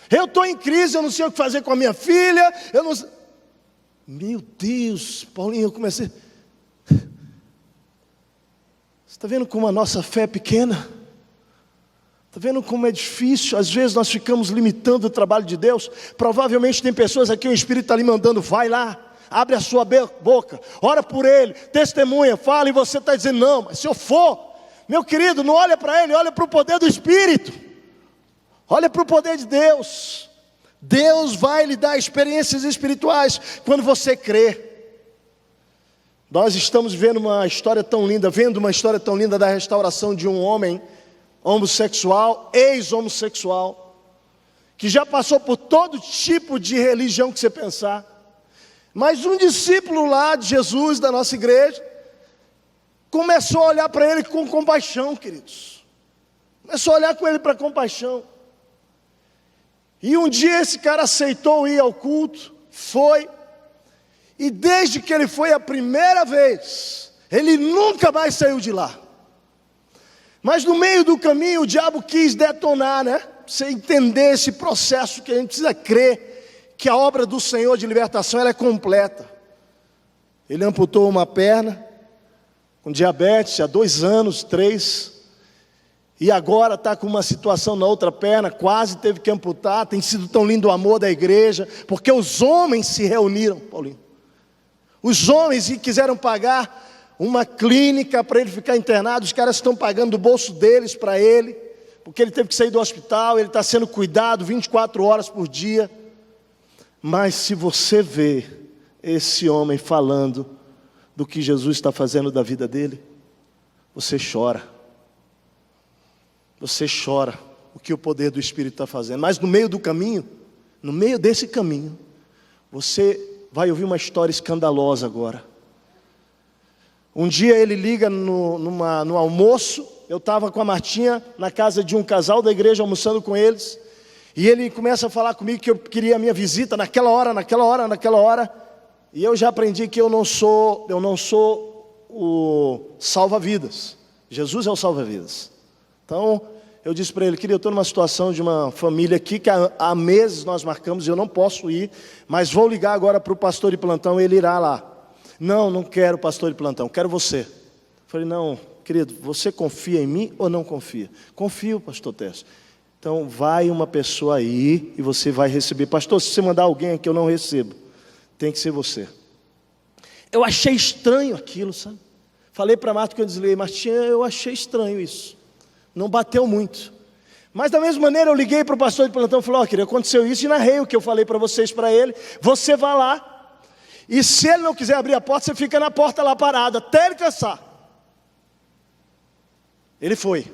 Eu estou em crise, eu não sei o que fazer com a minha filha, eu não sei. Meu Deus, Paulinho, eu comecei. Você está vendo como a nossa fé é pequena? Está vendo como é difícil? Às vezes nós ficamos limitando o trabalho de Deus. Provavelmente tem pessoas aqui, o Espírito está lhe mandando: vai lá, abre a sua boca, ora por ele, testemunha, fala, e você está dizendo: não, mas se eu for, meu querido, não olha para ele, olha para o poder do Espírito, olha para o poder de Deus. Deus vai lhe dar experiências espirituais quando você crê. Nós estamos vendo uma história tão linda da restauração de um homem homossexual, ex-homossexual, que já passou por todo tipo de religião que você pensar, mas um discípulo lá de Jesus, da nossa igreja, começou a olhar para ele com compaixão, queridos, começou a olhar com ele para compaixão, e um dia esse cara aceitou ir ao culto, foi, e desde que ele foi a primeira vez, ele nunca mais saiu de lá. Mas no meio do caminho o diabo quis detonar, né? Você entender esse processo que a gente precisa crer que a obra do Senhor de libertação ela é completa. Ele amputou uma perna, com diabetes, há 2 anos, 3, e agora está com uma situação na outra perna, quase teve que amputar. Tem sido tão lindo o amor da igreja, porque os homens se reuniram, Paulinho. Os homens quiseram pagar uma clínica para ele ficar internado, os caras estão pagando do bolso deles para ele, porque ele teve que sair do hospital, ele está sendo cuidado 24 horas por dia. Mas se você vê esse homem falando do que Jesus está fazendo da vida dele, você chora. Você chora o que o poder do Espírito está fazendo. Mas no meio do caminho, no meio desse caminho, você vai ouvir uma história escandalosa agora. Um dia ele liga no almoço, eu estava com a Martinha na casa de um casal da igreja almoçando com eles, e ele começa a falar comigo que eu queria a minha visita naquela hora, e eu já aprendi que eu não sou o salva-vidas, Jesus é o salva-vidas. Então eu disse para ele: querido, eu estou numa situação de uma família aqui que há meses nós marcamos e eu não posso ir, mas vou ligar agora para o pastor de plantão, ele irá lá. Não quero pastor de plantão, quero você. Falei: não, querido, você confia em mim ou não confia? Confio, pastor Tércio. Então vai uma pessoa aí e você vai receber. Pastor, se você mandar alguém aqui eu não recebo, tem que ser você. Eu achei estranho aquilo, sabe? Falei para a Marta que eu desliguei, Martinha, eu achei estranho isso. Não bateu muito. Mas da mesma maneira eu liguei para o pastor de plantão e falei, querido, aconteceu isso e narrei o que eu falei para vocês, para ele. Você vai lá e se ele não quiser abrir a porta, você fica na porta lá parado, até ele cansar. Ele foi.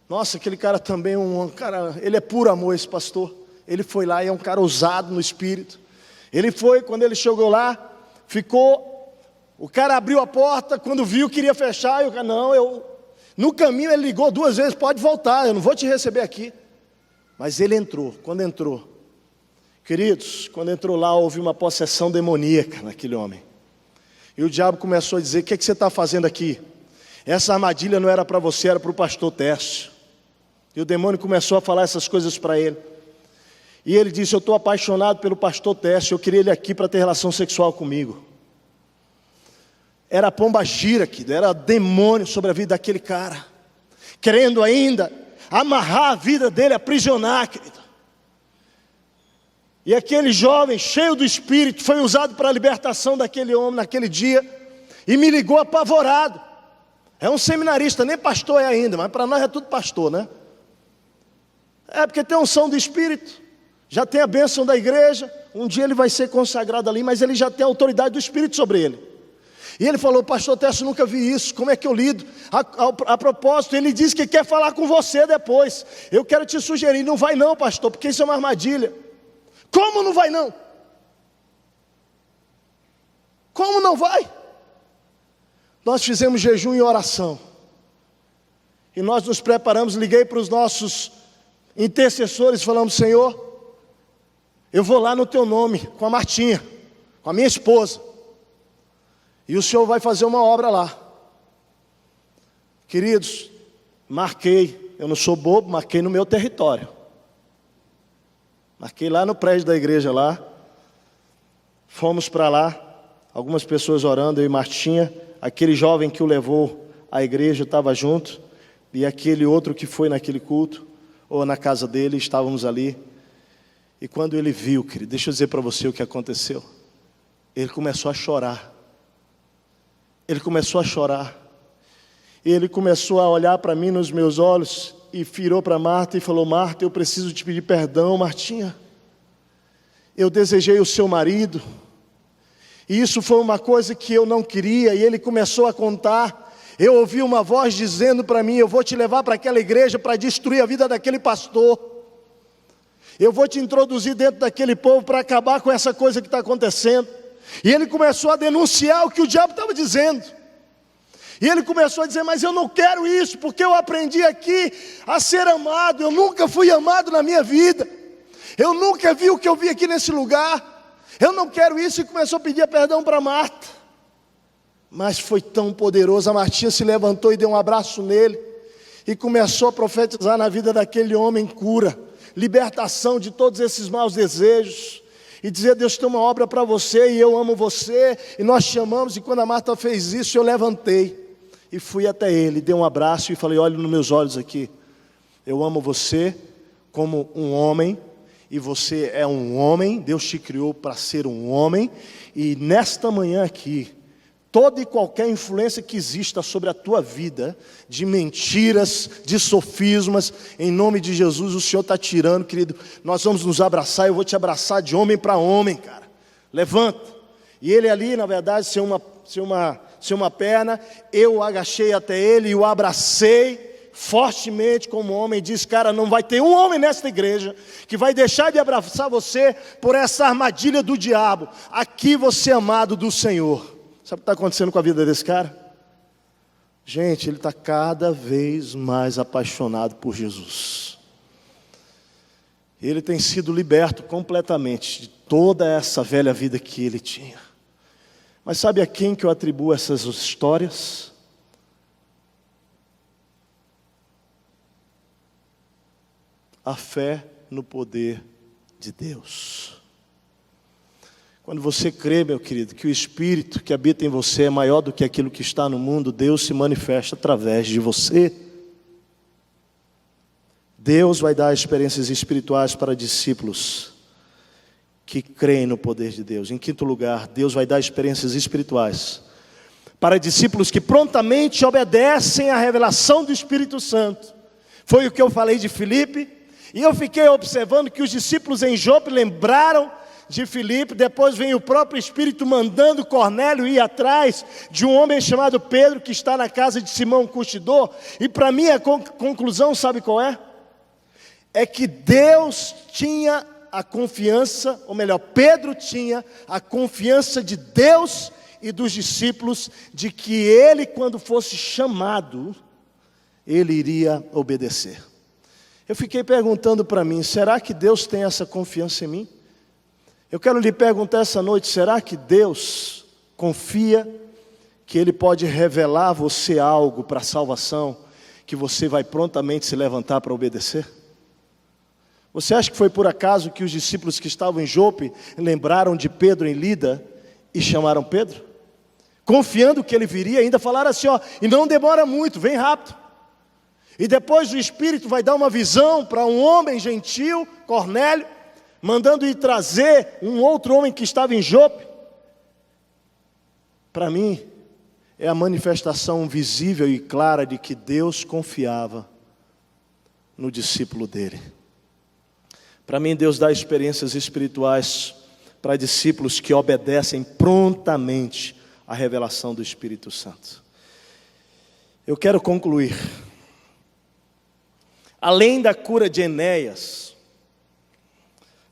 Nossa, aquele cara também é um cara, ele é puro amor, esse pastor. Ele foi lá e é um cara ousado no espírito. Ele foi, quando ele chegou lá, ficou, o cara abriu a porta, quando viu queria fechar, e o cara, no caminho ele ligou 2 vezes, pode voltar, eu não vou te receber aqui. Mas ele entrou, quando entrou, queridos, quando entrou lá, houve uma possessão demoníaca naquele homem. E o diabo começou a dizer, o que você está fazendo aqui? Essa armadilha não era para você, era para o pastor Tércio. E o demônio começou a falar essas coisas para ele. E ele disse, eu estou apaixonado pelo pastor Tércio, eu queria ele aqui para ter relação sexual comigo. Era pomba gira, querido, era demônio sobre a vida daquele cara, querendo ainda amarrar a vida dele, aprisionar, querido. E aquele jovem, cheio do Espírito, foi usado para a libertação daquele homem naquele dia, e me ligou apavorado. É um seminarista, nem pastor é ainda, mas para nós é tudo pastor, né? É porque tem unção do Espírito, já tem a bênção da igreja, um dia ele vai ser consagrado ali, mas ele já tem a autoridade do Espírito sobre ele. E ele falou, pastor Tércio, nunca vi isso, como é que eu lido? A propósito, ele disse que quer falar com você depois. Eu quero te sugerir, não vai não, pastor, porque isso é uma armadilha. Como não vai não? Como não vai? Nós fizemos jejum e oração. E nós nos preparamos, liguei para os nossos intercessores, falamos, Senhor, eu vou lá no teu nome, com a Martinha, com a minha esposa. E o Senhor vai fazer uma obra lá. Queridos, marquei, eu não sou bobo, marquei no meu território. Marquei lá no prédio da igreja lá. Fomos para lá, algumas pessoas orando, eu e Martinha. Aquele jovem que o levou à igreja estava junto. E aquele outro que foi naquele culto, ou na casa dele, estávamos ali. E quando ele viu, querido, deixa eu dizer para você o que aconteceu. Ele começou a chorar. Ele começou a chorar. Ele começou a olhar para mim nos meus olhos e virou para Marta e falou, Marta, eu preciso te pedir perdão, Martinha. Eu desejei o seu marido. E isso foi uma coisa que eu não queria. E ele começou a contar. Eu ouvi uma voz dizendo para mim, eu vou te levar para aquela igreja para destruir a vida daquele pastor. Eu vou te introduzir dentro daquele povo para acabar com essa coisa que está acontecendo. E ele começou a denunciar o que o diabo estava dizendo. E ele começou a dizer, mas eu não quero isso, porque eu aprendi aqui a ser amado. Eu nunca fui amado na minha vida. Eu nunca vi o que eu vi aqui nesse lugar. Eu não quero isso. E começou a pedir perdão para Marta. Mas foi tão poderoso. A Martinha se levantou e deu um abraço nele. E começou a profetizar na vida daquele homem cura, libertação de todos esses maus desejos. E dizer, Deus tem uma obra para você e eu amo você. E nós chamamos, e quando a Marta fez isso, eu levantei. E fui até ele, dei um abraço e falei, olha nos meus olhos aqui. Eu amo você como um homem. E você é um homem, Deus te criou para ser um homem. E nesta manhã aqui, toda e qualquer influência que exista sobre a tua vida, de mentiras, de sofismas, em nome de Jesus, o Senhor está tirando, querido. Nós vamos nos abraçar, eu vou te abraçar de homem para homem, cara. Levanta. E ele ali, na verdade, sem uma perna, eu agachei até ele e o abracei fortemente como homem. E disse, cara, não vai ter um homem nesta igreja que vai deixar de abraçar você por essa armadilha do diabo. Aqui você é amado do Senhor. Sabe o que está acontecendo com a vida desse cara? Gente, ele está cada vez mais apaixonado por Jesus. Ele tem sido liberto completamente de toda essa velha vida que ele tinha. Mas sabe a quem que eu atribuo essas histórias? A fé no poder de Deus. Quando você crê, meu querido, que o Espírito que habita em você é maior do que aquilo que está no mundo, Deus se manifesta através de você. Deus vai dar experiências espirituais para discípulos que creem no poder de Deus. Em quinto lugar, Deus vai dar experiências espirituais para discípulos que prontamente obedecem à revelação do Espírito Santo. Foi o que eu falei de Filipe, e eu fiquei observando que os discípulos em Jope lembraram de Filipe. Depois vem o próprio Espírito mandando Cornélio ir atrás de um homem chamado Pedro, que está na casa de Simão Curtidor. E para mim a conclusão, sabe qual é? É que Deus tinha a confiança, ou melhor, Pedro tinha a confiança de Deus e dos discípulos, de que ele, quando fosse chamado, ele iria obedecer. Eu fiquei perguntando para mim, será que Deus tem essa confiança em mim? Eu quero lhe perguntar essa noite, será que Deus confia que Ele pode revelar a você algo para a salvação, que você vai prontamente se levantar para obedecer? Você acha que foi por acaso que os discípulos que estavam em Jope lembraram de Pedro em Lida e chamaram Pedro? Confiando que ele viria, ainda falaram assim, ó, e não demora muito, vem rápido. E depois o Espírito vai dar uma visão para um homem gentil, Cornélio, mandando ir trazer um outro homem que estava em Jope. Para mim, é a manifestação visível e clara de que Deus confiava no discípulo dele. Para mim, Deus dá experiências espirituais para discípulos que obedecem prontamente à revelação do Espírito Santo. Eu quero concluir. Além da cura de Enéas,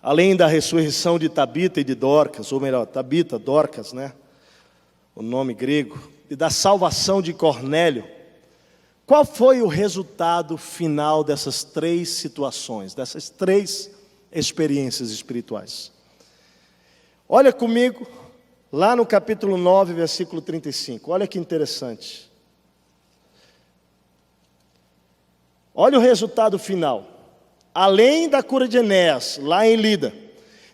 além da ressurreição de Tabita e de Dorcas, ou melhor, Tabita, Dorcas, né? O nome grego, e da salvação de Cornélio, qual foi o resultado final dessas três situações, dessas três experiências espirituais? Olha comigo, lá no capítulo 9, versículo 35, olha que interessante. Olha o resultado final. Além da cura de Enéas, lá em Lida,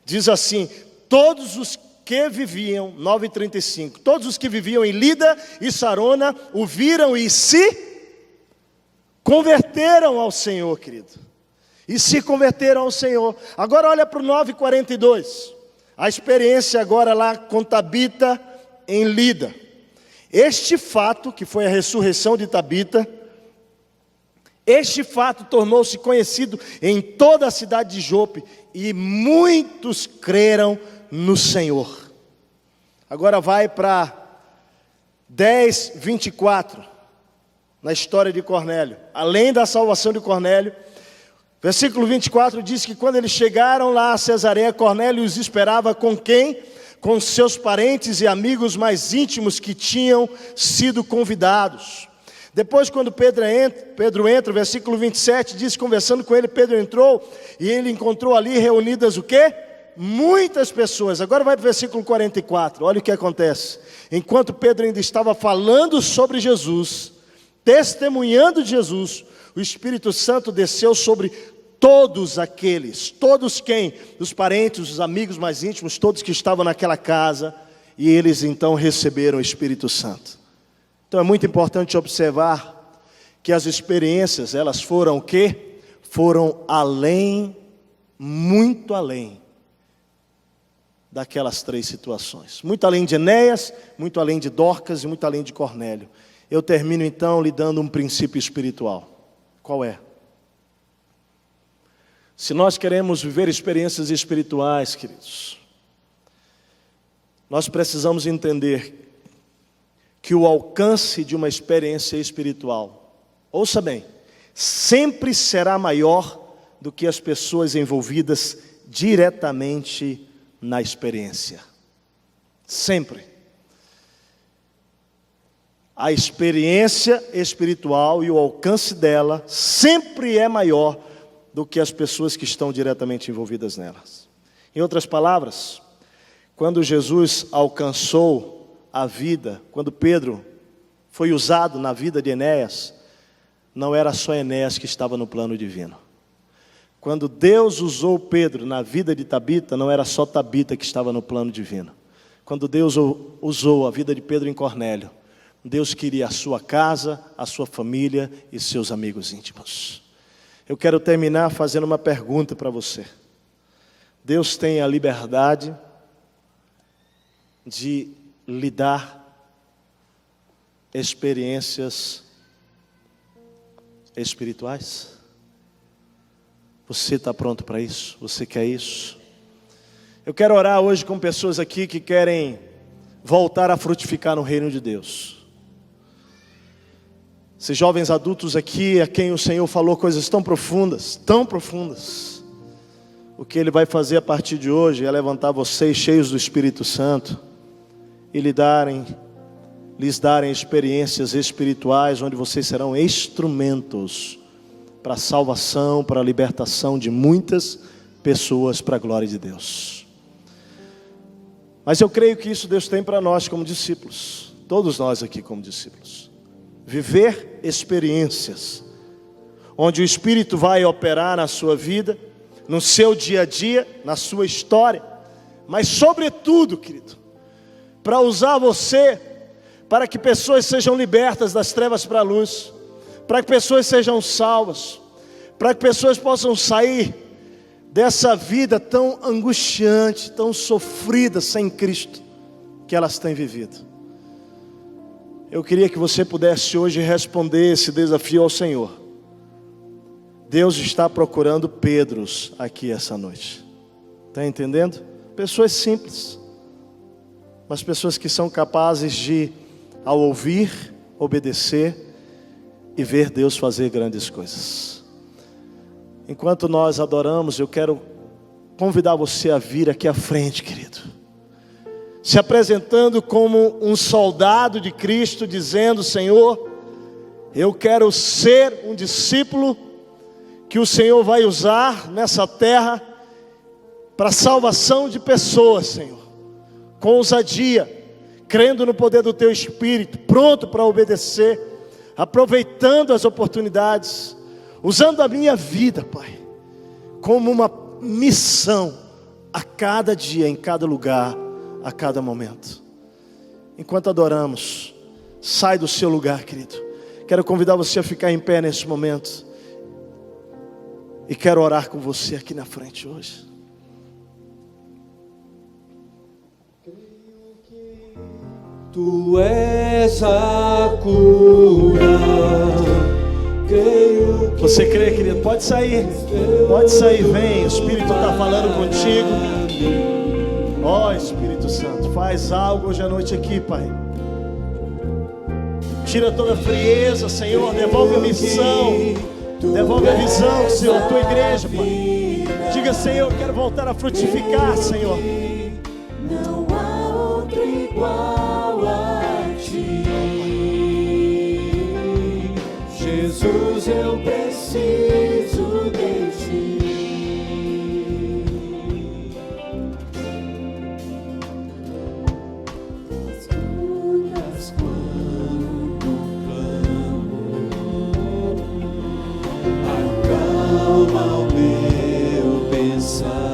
diz assim, todos os que viviam, 9:35, todos os que viviam em Lida e Sarona o viram e se converteram ao Senhor, querido. E se converteram ao Senhor. Agora olha para o 9:42, a experiência agora lá com Tabita em Lida. Este fato, que foi a ressurreição de Tabita, este fato tornou-se conhecido em toda a cidade de Jope, e muitos creram no Senhor. Agora vai para 10:24, na história de Cornélio. Além da salvação de Cornélio, versículo 24 diz que quando eles chegaram lá a Cesareia, Cornélio os esperava com quem? Com seus parentes e amigos mais íntimos que tinham sido convidados. Depois, quando Pedro entra, versículo 27, diz, conversando com ele, Pedro entrou, e ele encontrou ali reunidas o quê? Muitas pessoas. Agora vai para o versículo 44, olha o que acontece. Enquanto Pedro ainda estava falando sobre Jesus, testemunhando de Jesus, o Espírito Santo desceu sobre todos aqueles, todos quem? Os parentes, os amigos mais íntimos, todos que estavam naquela casa, e eles então receberam o Espírito Santo. Então é muito importante observar que as experiências, elas foram o quê? Foram além, muito além daquelas três situações. Muito além de Enéas, muito além de Dorcas e muito além de Cornélio. Eu termino então lhe dando um princípio espiritual. Qual é? Se nós queremos viver experiências espirituais, queridos, nós precisamos entender que o alcance de uma experiência espiritual, ouça bem, sempre será maior do que as pessoas envolvidas diretamente na experiência. Sempre. A experiência espiritual e o alcance dela sempre é maior do que as pessoas que estão diretamente envolvidas nelas. Em outras palavras, quando Jesus alcançou a vida, quando Pedro foi usado na vida de Enéas, não era só Enéas que estava no plano divino. Quando Deus usou Pedro na vida de Tabita, não era só Tabita que estava no plano divino. Quando Deus usou a vida de Pedro em Cornélio, Deus queria a sua casa, a sua família e seus amigos íntimos. Eu quero terminar fazendo uma pergunta para você. Deus tem a liberdade de lhe dar experiências espirituais? Você está pronto para isso? Você quer isso? Eu quero orar hoje com pessoas aqui que querem voltar a frutificar no reino de Deus. Esses jovens adultos aqui, a quem o Senhor falou coisas tão profundas, tão profundas. O que Ele vai fazer a partir de hoje é levantar vocês cheios do Espírito Santo e lhes darem experiências espirituais, onde vocês serão instrumentos para a salvação, para a libertação de muitas pessoas, para a glória de Deus. Mas eu creio que isso Deus tem para nós como discípulos, todos nós aqui como discípulos. Viver experiências, onde o Espírito vai operar na sua vida, no seu dia a dia, na sua história, mas sobretudo, querido, para usar você, para que pessoas sejam libertas das trevas para a luz, para que pessoas sejam salvas, para que pessoas possam sair dessa vida tão angustiante, tão sofrida sem Cristo, que elas têm vivido. Eu queria que você pudesse hoje responder esse desafio ao Senhor. Deus está procurando Pedros aqui essa noite. Está entendendo? Pessoas simples, mas pessoas que são capazes de, ao ouvir, obedecer e ver Deus fazer grandes coisas. Enquanto nós adoramos, eu quero convidar você a vir aqui à frente, querido, se apresentando como um soldado de Cristo, dizendo: Senhor, eu quero ser um discípulo que o Senhor vai usar nessa terra para a salvação de pessoas, Senhor, com ousadia, crendo no poder do Teu Espírito, pronto para obedecer, aproveitando as oportunidades, usando a minha vida, Pai, como uma missão a cada dia, em cada lugar, a cada momento. Enquanto adoramos, sai do seu lugar, querido. Quero convidar você a ficar em pé nesse momento, e quero orar com você aqui na frente hoje. Tu és a cura. Você crê, querido? Pode sair, vem. O Espírito está falando contigo. Ó Espírito Santo, faz algo hoje à noite aqui, Pai. Tira toda a frieza, Senhor. Devolve a missão, devolve a visão, Senhor, tua igreja, Pai. Diga: Senhor, eu quero voltar a frutificar, Senhor. Não há outro igual a ti, Jesus, eu preciso de ti. Escutas quando clamo, acalma o meu pensar.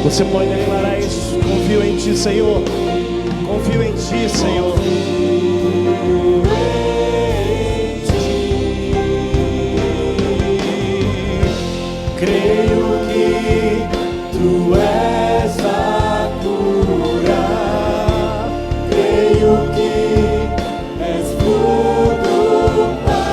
Você pode declarar isso. Confio em Ti, Senhor. Confio em Ti, Senhor. Creio que Tu és a cura. Creio que és tudo para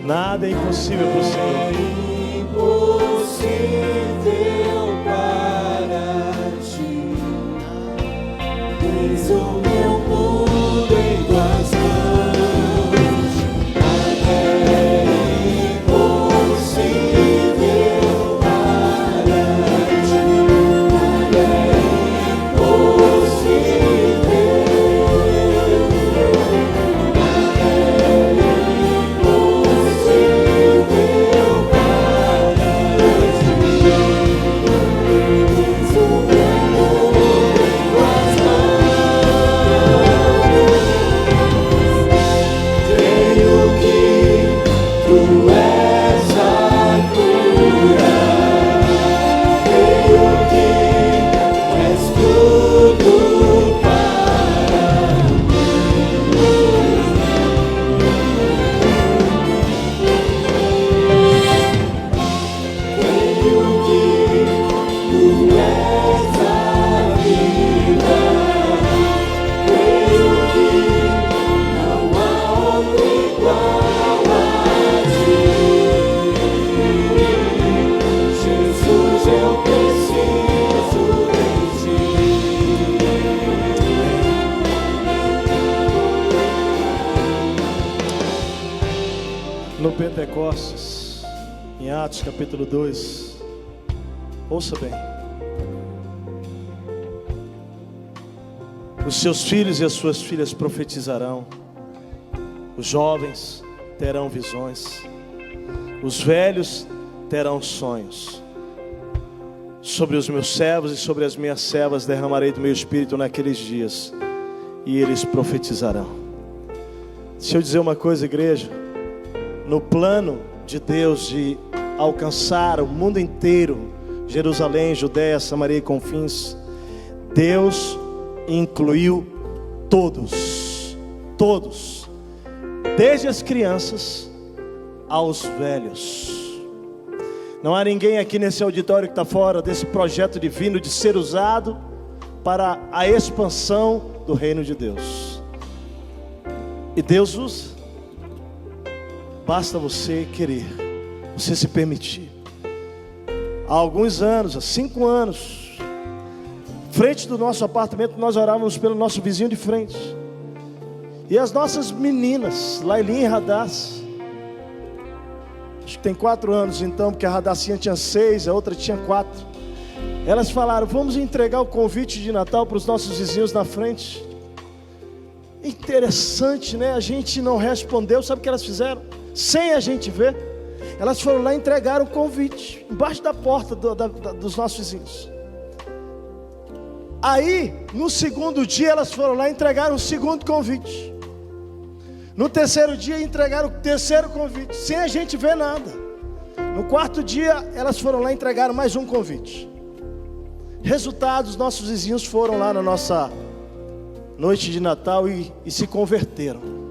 Nada Nada é impossível para o Senhor. Impossível para ti. Tens o meu mundo em tuas mãos. Nada é impossível para ti. Nada é impossível. Nada é impossível para ti. Tens o meu mundo em tuas mãos. Creio que tu és a cura. Creio que és tudo para mim. Creio que tu és a vida. Creio que não há outro igual a ti. Jesus, eu preciso de ti. No Pentecostes, em Atos capítulo 2, ouça bem. Os seus filhos e as suas filhas profetizarão, os jovens terão visões, os velhos terão sonhos. Sobre os meus servos e sobre as minhas servas derramarei do meu espírito naqueles dias, e eles profetizarão. Deixa eu dizer uma coisa, igreja. No plano de Deus de alcançar o mundo inteiro, Jerusalém, Judéia, Samaria e confins, Deus incluiu todos, desde as crianças aos velhos. Não há ninguém aqui nesse auditório que está fora desse projeto divino de ser usado para a expansão do reino de Deus. E Deus usa. Basta você querer, você se permitir. Há alguns anos, há 5 anos, frente do nosso apartamento, nós orávamos pelo nosso vizinho de frente. E as nossas meninas, Lailinha e Radassa, acho que tem 4 anos então, porque a Radassinha tinha 6, a outra tinha 4. Elas falaram: vamos entregar o convite de Natal para os nossos vizinhos na frente. Interessante, né? A gente não respondeu. Sabe o que elas fizeram? Sem a gente ver, elas foram lá e entregaram o convite embaixo da porta dos nossos vizinhos. Aí, no segundo dia, elas foram lá e entregaram o segundo convite. No terceiro dia, entregaram o terceiro convite, sem a gente ver nada. No quarto dia, elas foram lá e entregaram mais um convite. Resultado, os nossos vizinhos foram lá na nossa noite de Natal e se converteram.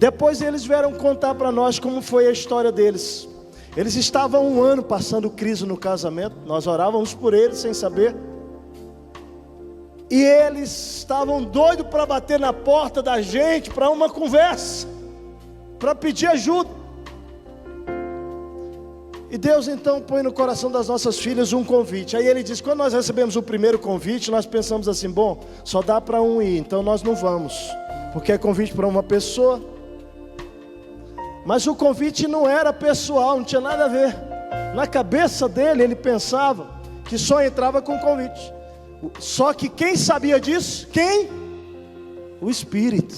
Depois eles vieram contar para nós como foi a história deles. Eles estavam 1 ano passando crise no casamento. Nós orávamos por eles sem saber. E eles estavam doidos para bater na porta da gente para uma conversa, para pedir ajuda. E Deus então põe no coração das nossas filhas um convite. Aí ele diz: quando nós recebemos o primeiro convite, nós pensamos assim: bom, só dá para um ir, então nós não vamos, porque é convite para uma pessoa. Mas o convite não era pessoal, não tinha nada a ver. Na cabeça dele, ele pensava que só entrava com convite. Só que quem sabia disso? Quem? O Espírito.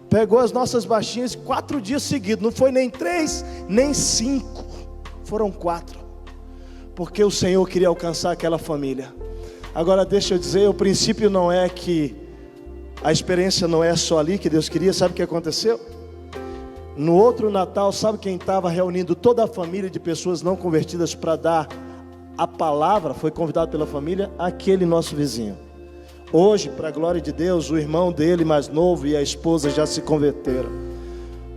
Pegou as nossas baixinhas 4 dias seguidos. Não foi nem 3, nem 5. Foram 4. Porque o Senhor queria alcançar aquela família. Agora deixa eu dizer, o princípio não é que a experiência não é só ali que Deus queria. Sabe o que aconteceu? No outro Natal, sabe quem estava reunindo toda a família de pessoas não convertidas para dar a palavra? Foi convidado pela família? Aquele nosso vizinho. Hoje, para a glória de Deus, o irmão dele mais novo e a esposa já se converteram.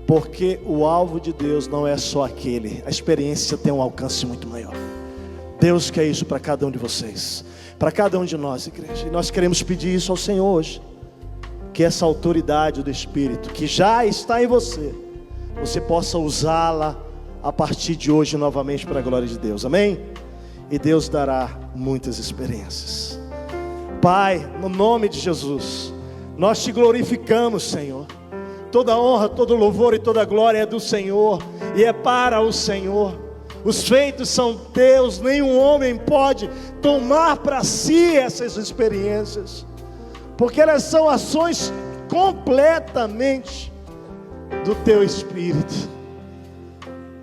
Porque o alvo de Deus não é só aquele. A experiência tem um alcance muito maior. Deus quer isso para cada um de vocês, para cada um de nós, igreja. E nós queremos pedir isso ao Senhor hoje. Que essa autoridade do Espírito, que já está em você, você possa usá-la a partir de hoje novamente para a glória de Deus, amém? E Deus dará muitas experiências. Pai, no nome de Jesus, nós te glorificamos, Senhor. Toda honra, todo louvor e toda glória é do Senhor, e é para o Senhor. Os feitos são teus, nenhum homem pode tomar para si essas experiências, porque elas são ações completamente do teu Espírito.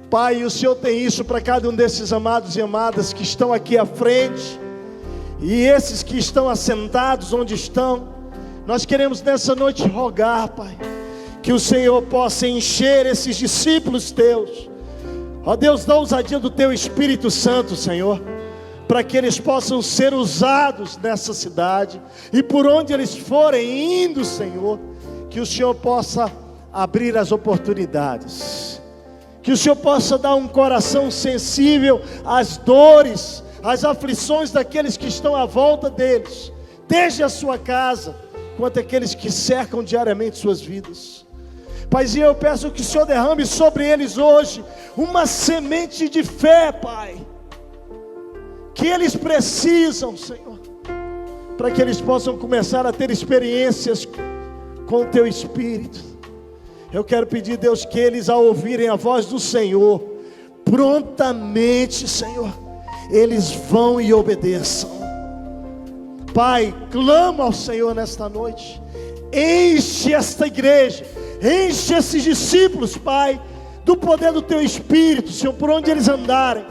Pai, o Senhor tem isso para cada um desses amados e amadas que estão aqui à frente, e esses que estão assentados onde estão. Nós queremos nessa noite rogar, Pai, que o Senhor possa encher esses discípulos teus, ó Deus, da ousadia do teu Espírito Santo, Senhor, para que eles possam ser usados nessa cidade, e por onde eles forem indo, Senhor, que o Senhor possa abrir as oportunidades, que o Senhor possa dar um coração sensível às dores, às aflições daqueles que estão à volta deles, desde a sua casa, quanto aqueles que cercam diariamente suas vidas. Paizinho, eu peço que o Senhor derrame sobre eles hoje uma semente de fé, Pai, que eles precisam, Senhor, para que eles possam começar a ter experiências com o teu Espírito. Eu quero pedir, Deus, que eles, ao ouvirem a voz do Senhor, prontamente, Senhor, eles vão e obedeçam. Pai, clama ao Senhor nesta noite, enche esta igreja, enche esses discípulos, Pai, do poder do teu Espírito, Senhor, por onde eles andarem,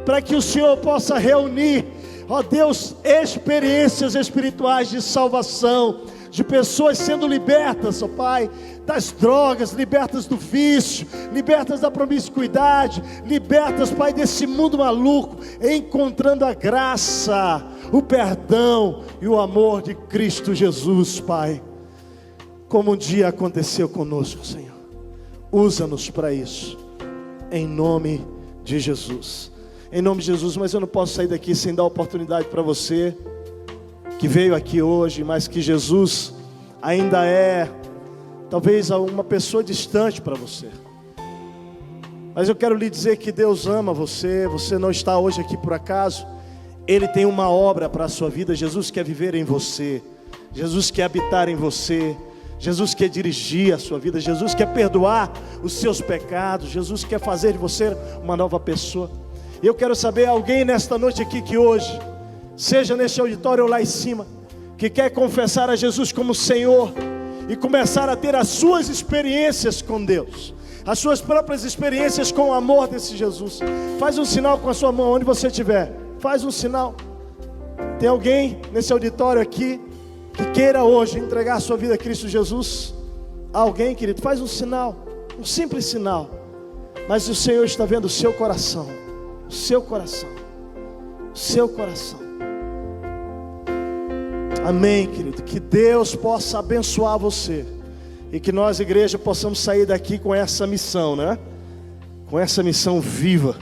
para que o Senhor possa reunir, ó Deus, experiências espirituais de salvação, de pessoas sendo libertas, ó Pai, das drogas, libertas do vício, libertas da promiscuidade, libertas, Pai, desse mundo maluco, encontrando a graça, o perdão e o amor de Cristo Jesus, Pai, como um dia aconteceu conosco, Senhor. Usa-nos para isso, em nome de Jesus. Em nome de Jesus. Mas eu não posso sair daqui sem dar oportunidade para você que veio aqui hoje, mas que Jesus ainda é talvez uma pessoa distante para você. Mas eu quero lhe dizer que Deus ama você. Você não está hoje aqui por acaso. Ele tem uma obra para a sua vida. Jesus quer viver em você, Jesus quer habitar em você, Jesus quer dirigir a sua vida, Jesus quer perdoar os seus pecados, Jesus quer fazer de você uma nova pessoa. E eu quero saber, alguém nesta noite aqui que hoje, seja neste auditório ou lá em cima, que quer confessar a Jesus como Senhor e começar a ter as suas experiências com Deus, as suas próprias experiências com o amor desse Jesus. Faz um sinal com a sua mão, onde você estiver, faz um sinal. Tem alguém nesse auditório aqui que queira hoje entregar a sua vida a Cristo Jesus? Alguém, querido, faz um sinal, um simples sinal. Mas o Senhor está vendo o seu coração, o seu coração, o seu coração. Amém, querido. Que Deus possa abençoar você, e que nós, igreja, possamos sair daqui com essa missão, né? Com essa missão viva,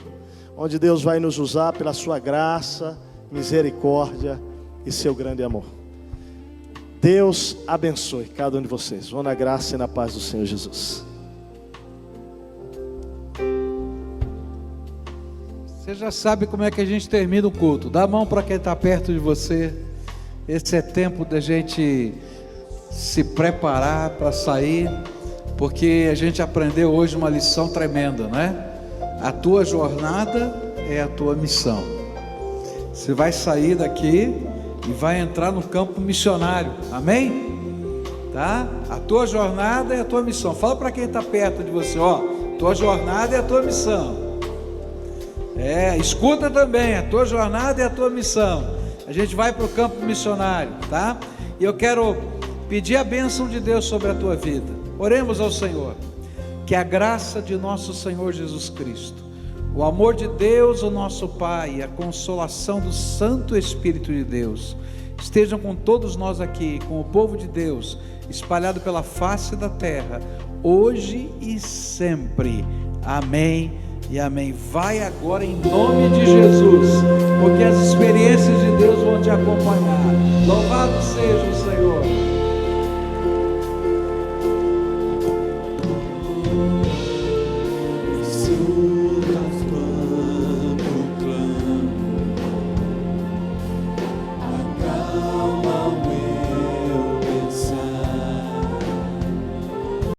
onde Deus vai nos usar pela sua graça, misericórdia e seu grande amor. Deus abençoe cada um de vocês. Vão na graça e na paz do Senhor Jesus. Você já sabe como é que a gente termina o culto. Dá a mão para quem está perto de você. Esse é tempo da gente se preparar para sair, porque a gente aprendeu hoje uma lição tremenda, né? A tua jornada é a tua missão. Você vai sair daqui e vai entrar no campo missionário, amém? Tá? A tua jornada é a tua missão. Fala para quem está perto de você, ó, tua jornada é a tua missão. Escuta também, a tua jornada é a tua missão. A gente vai para o campo missionário, tá? E eu quero pedir a bênção de Deus sobre a tua vida. Oremos ao Senhor. Que a graça de nosso Senhor Jesus Cristo, o amor de Deus, o nosso Pai, e a consolação do Santo Espírito de Deus estejam com todos nós aqui, com o povo de Deus, espalhado pela face da terra, hoje e sempre. Amém e amém. Vai agora em nome de Jesus, porque as experiências de Deus vão te acompanhar. Louvado seja o Senhor.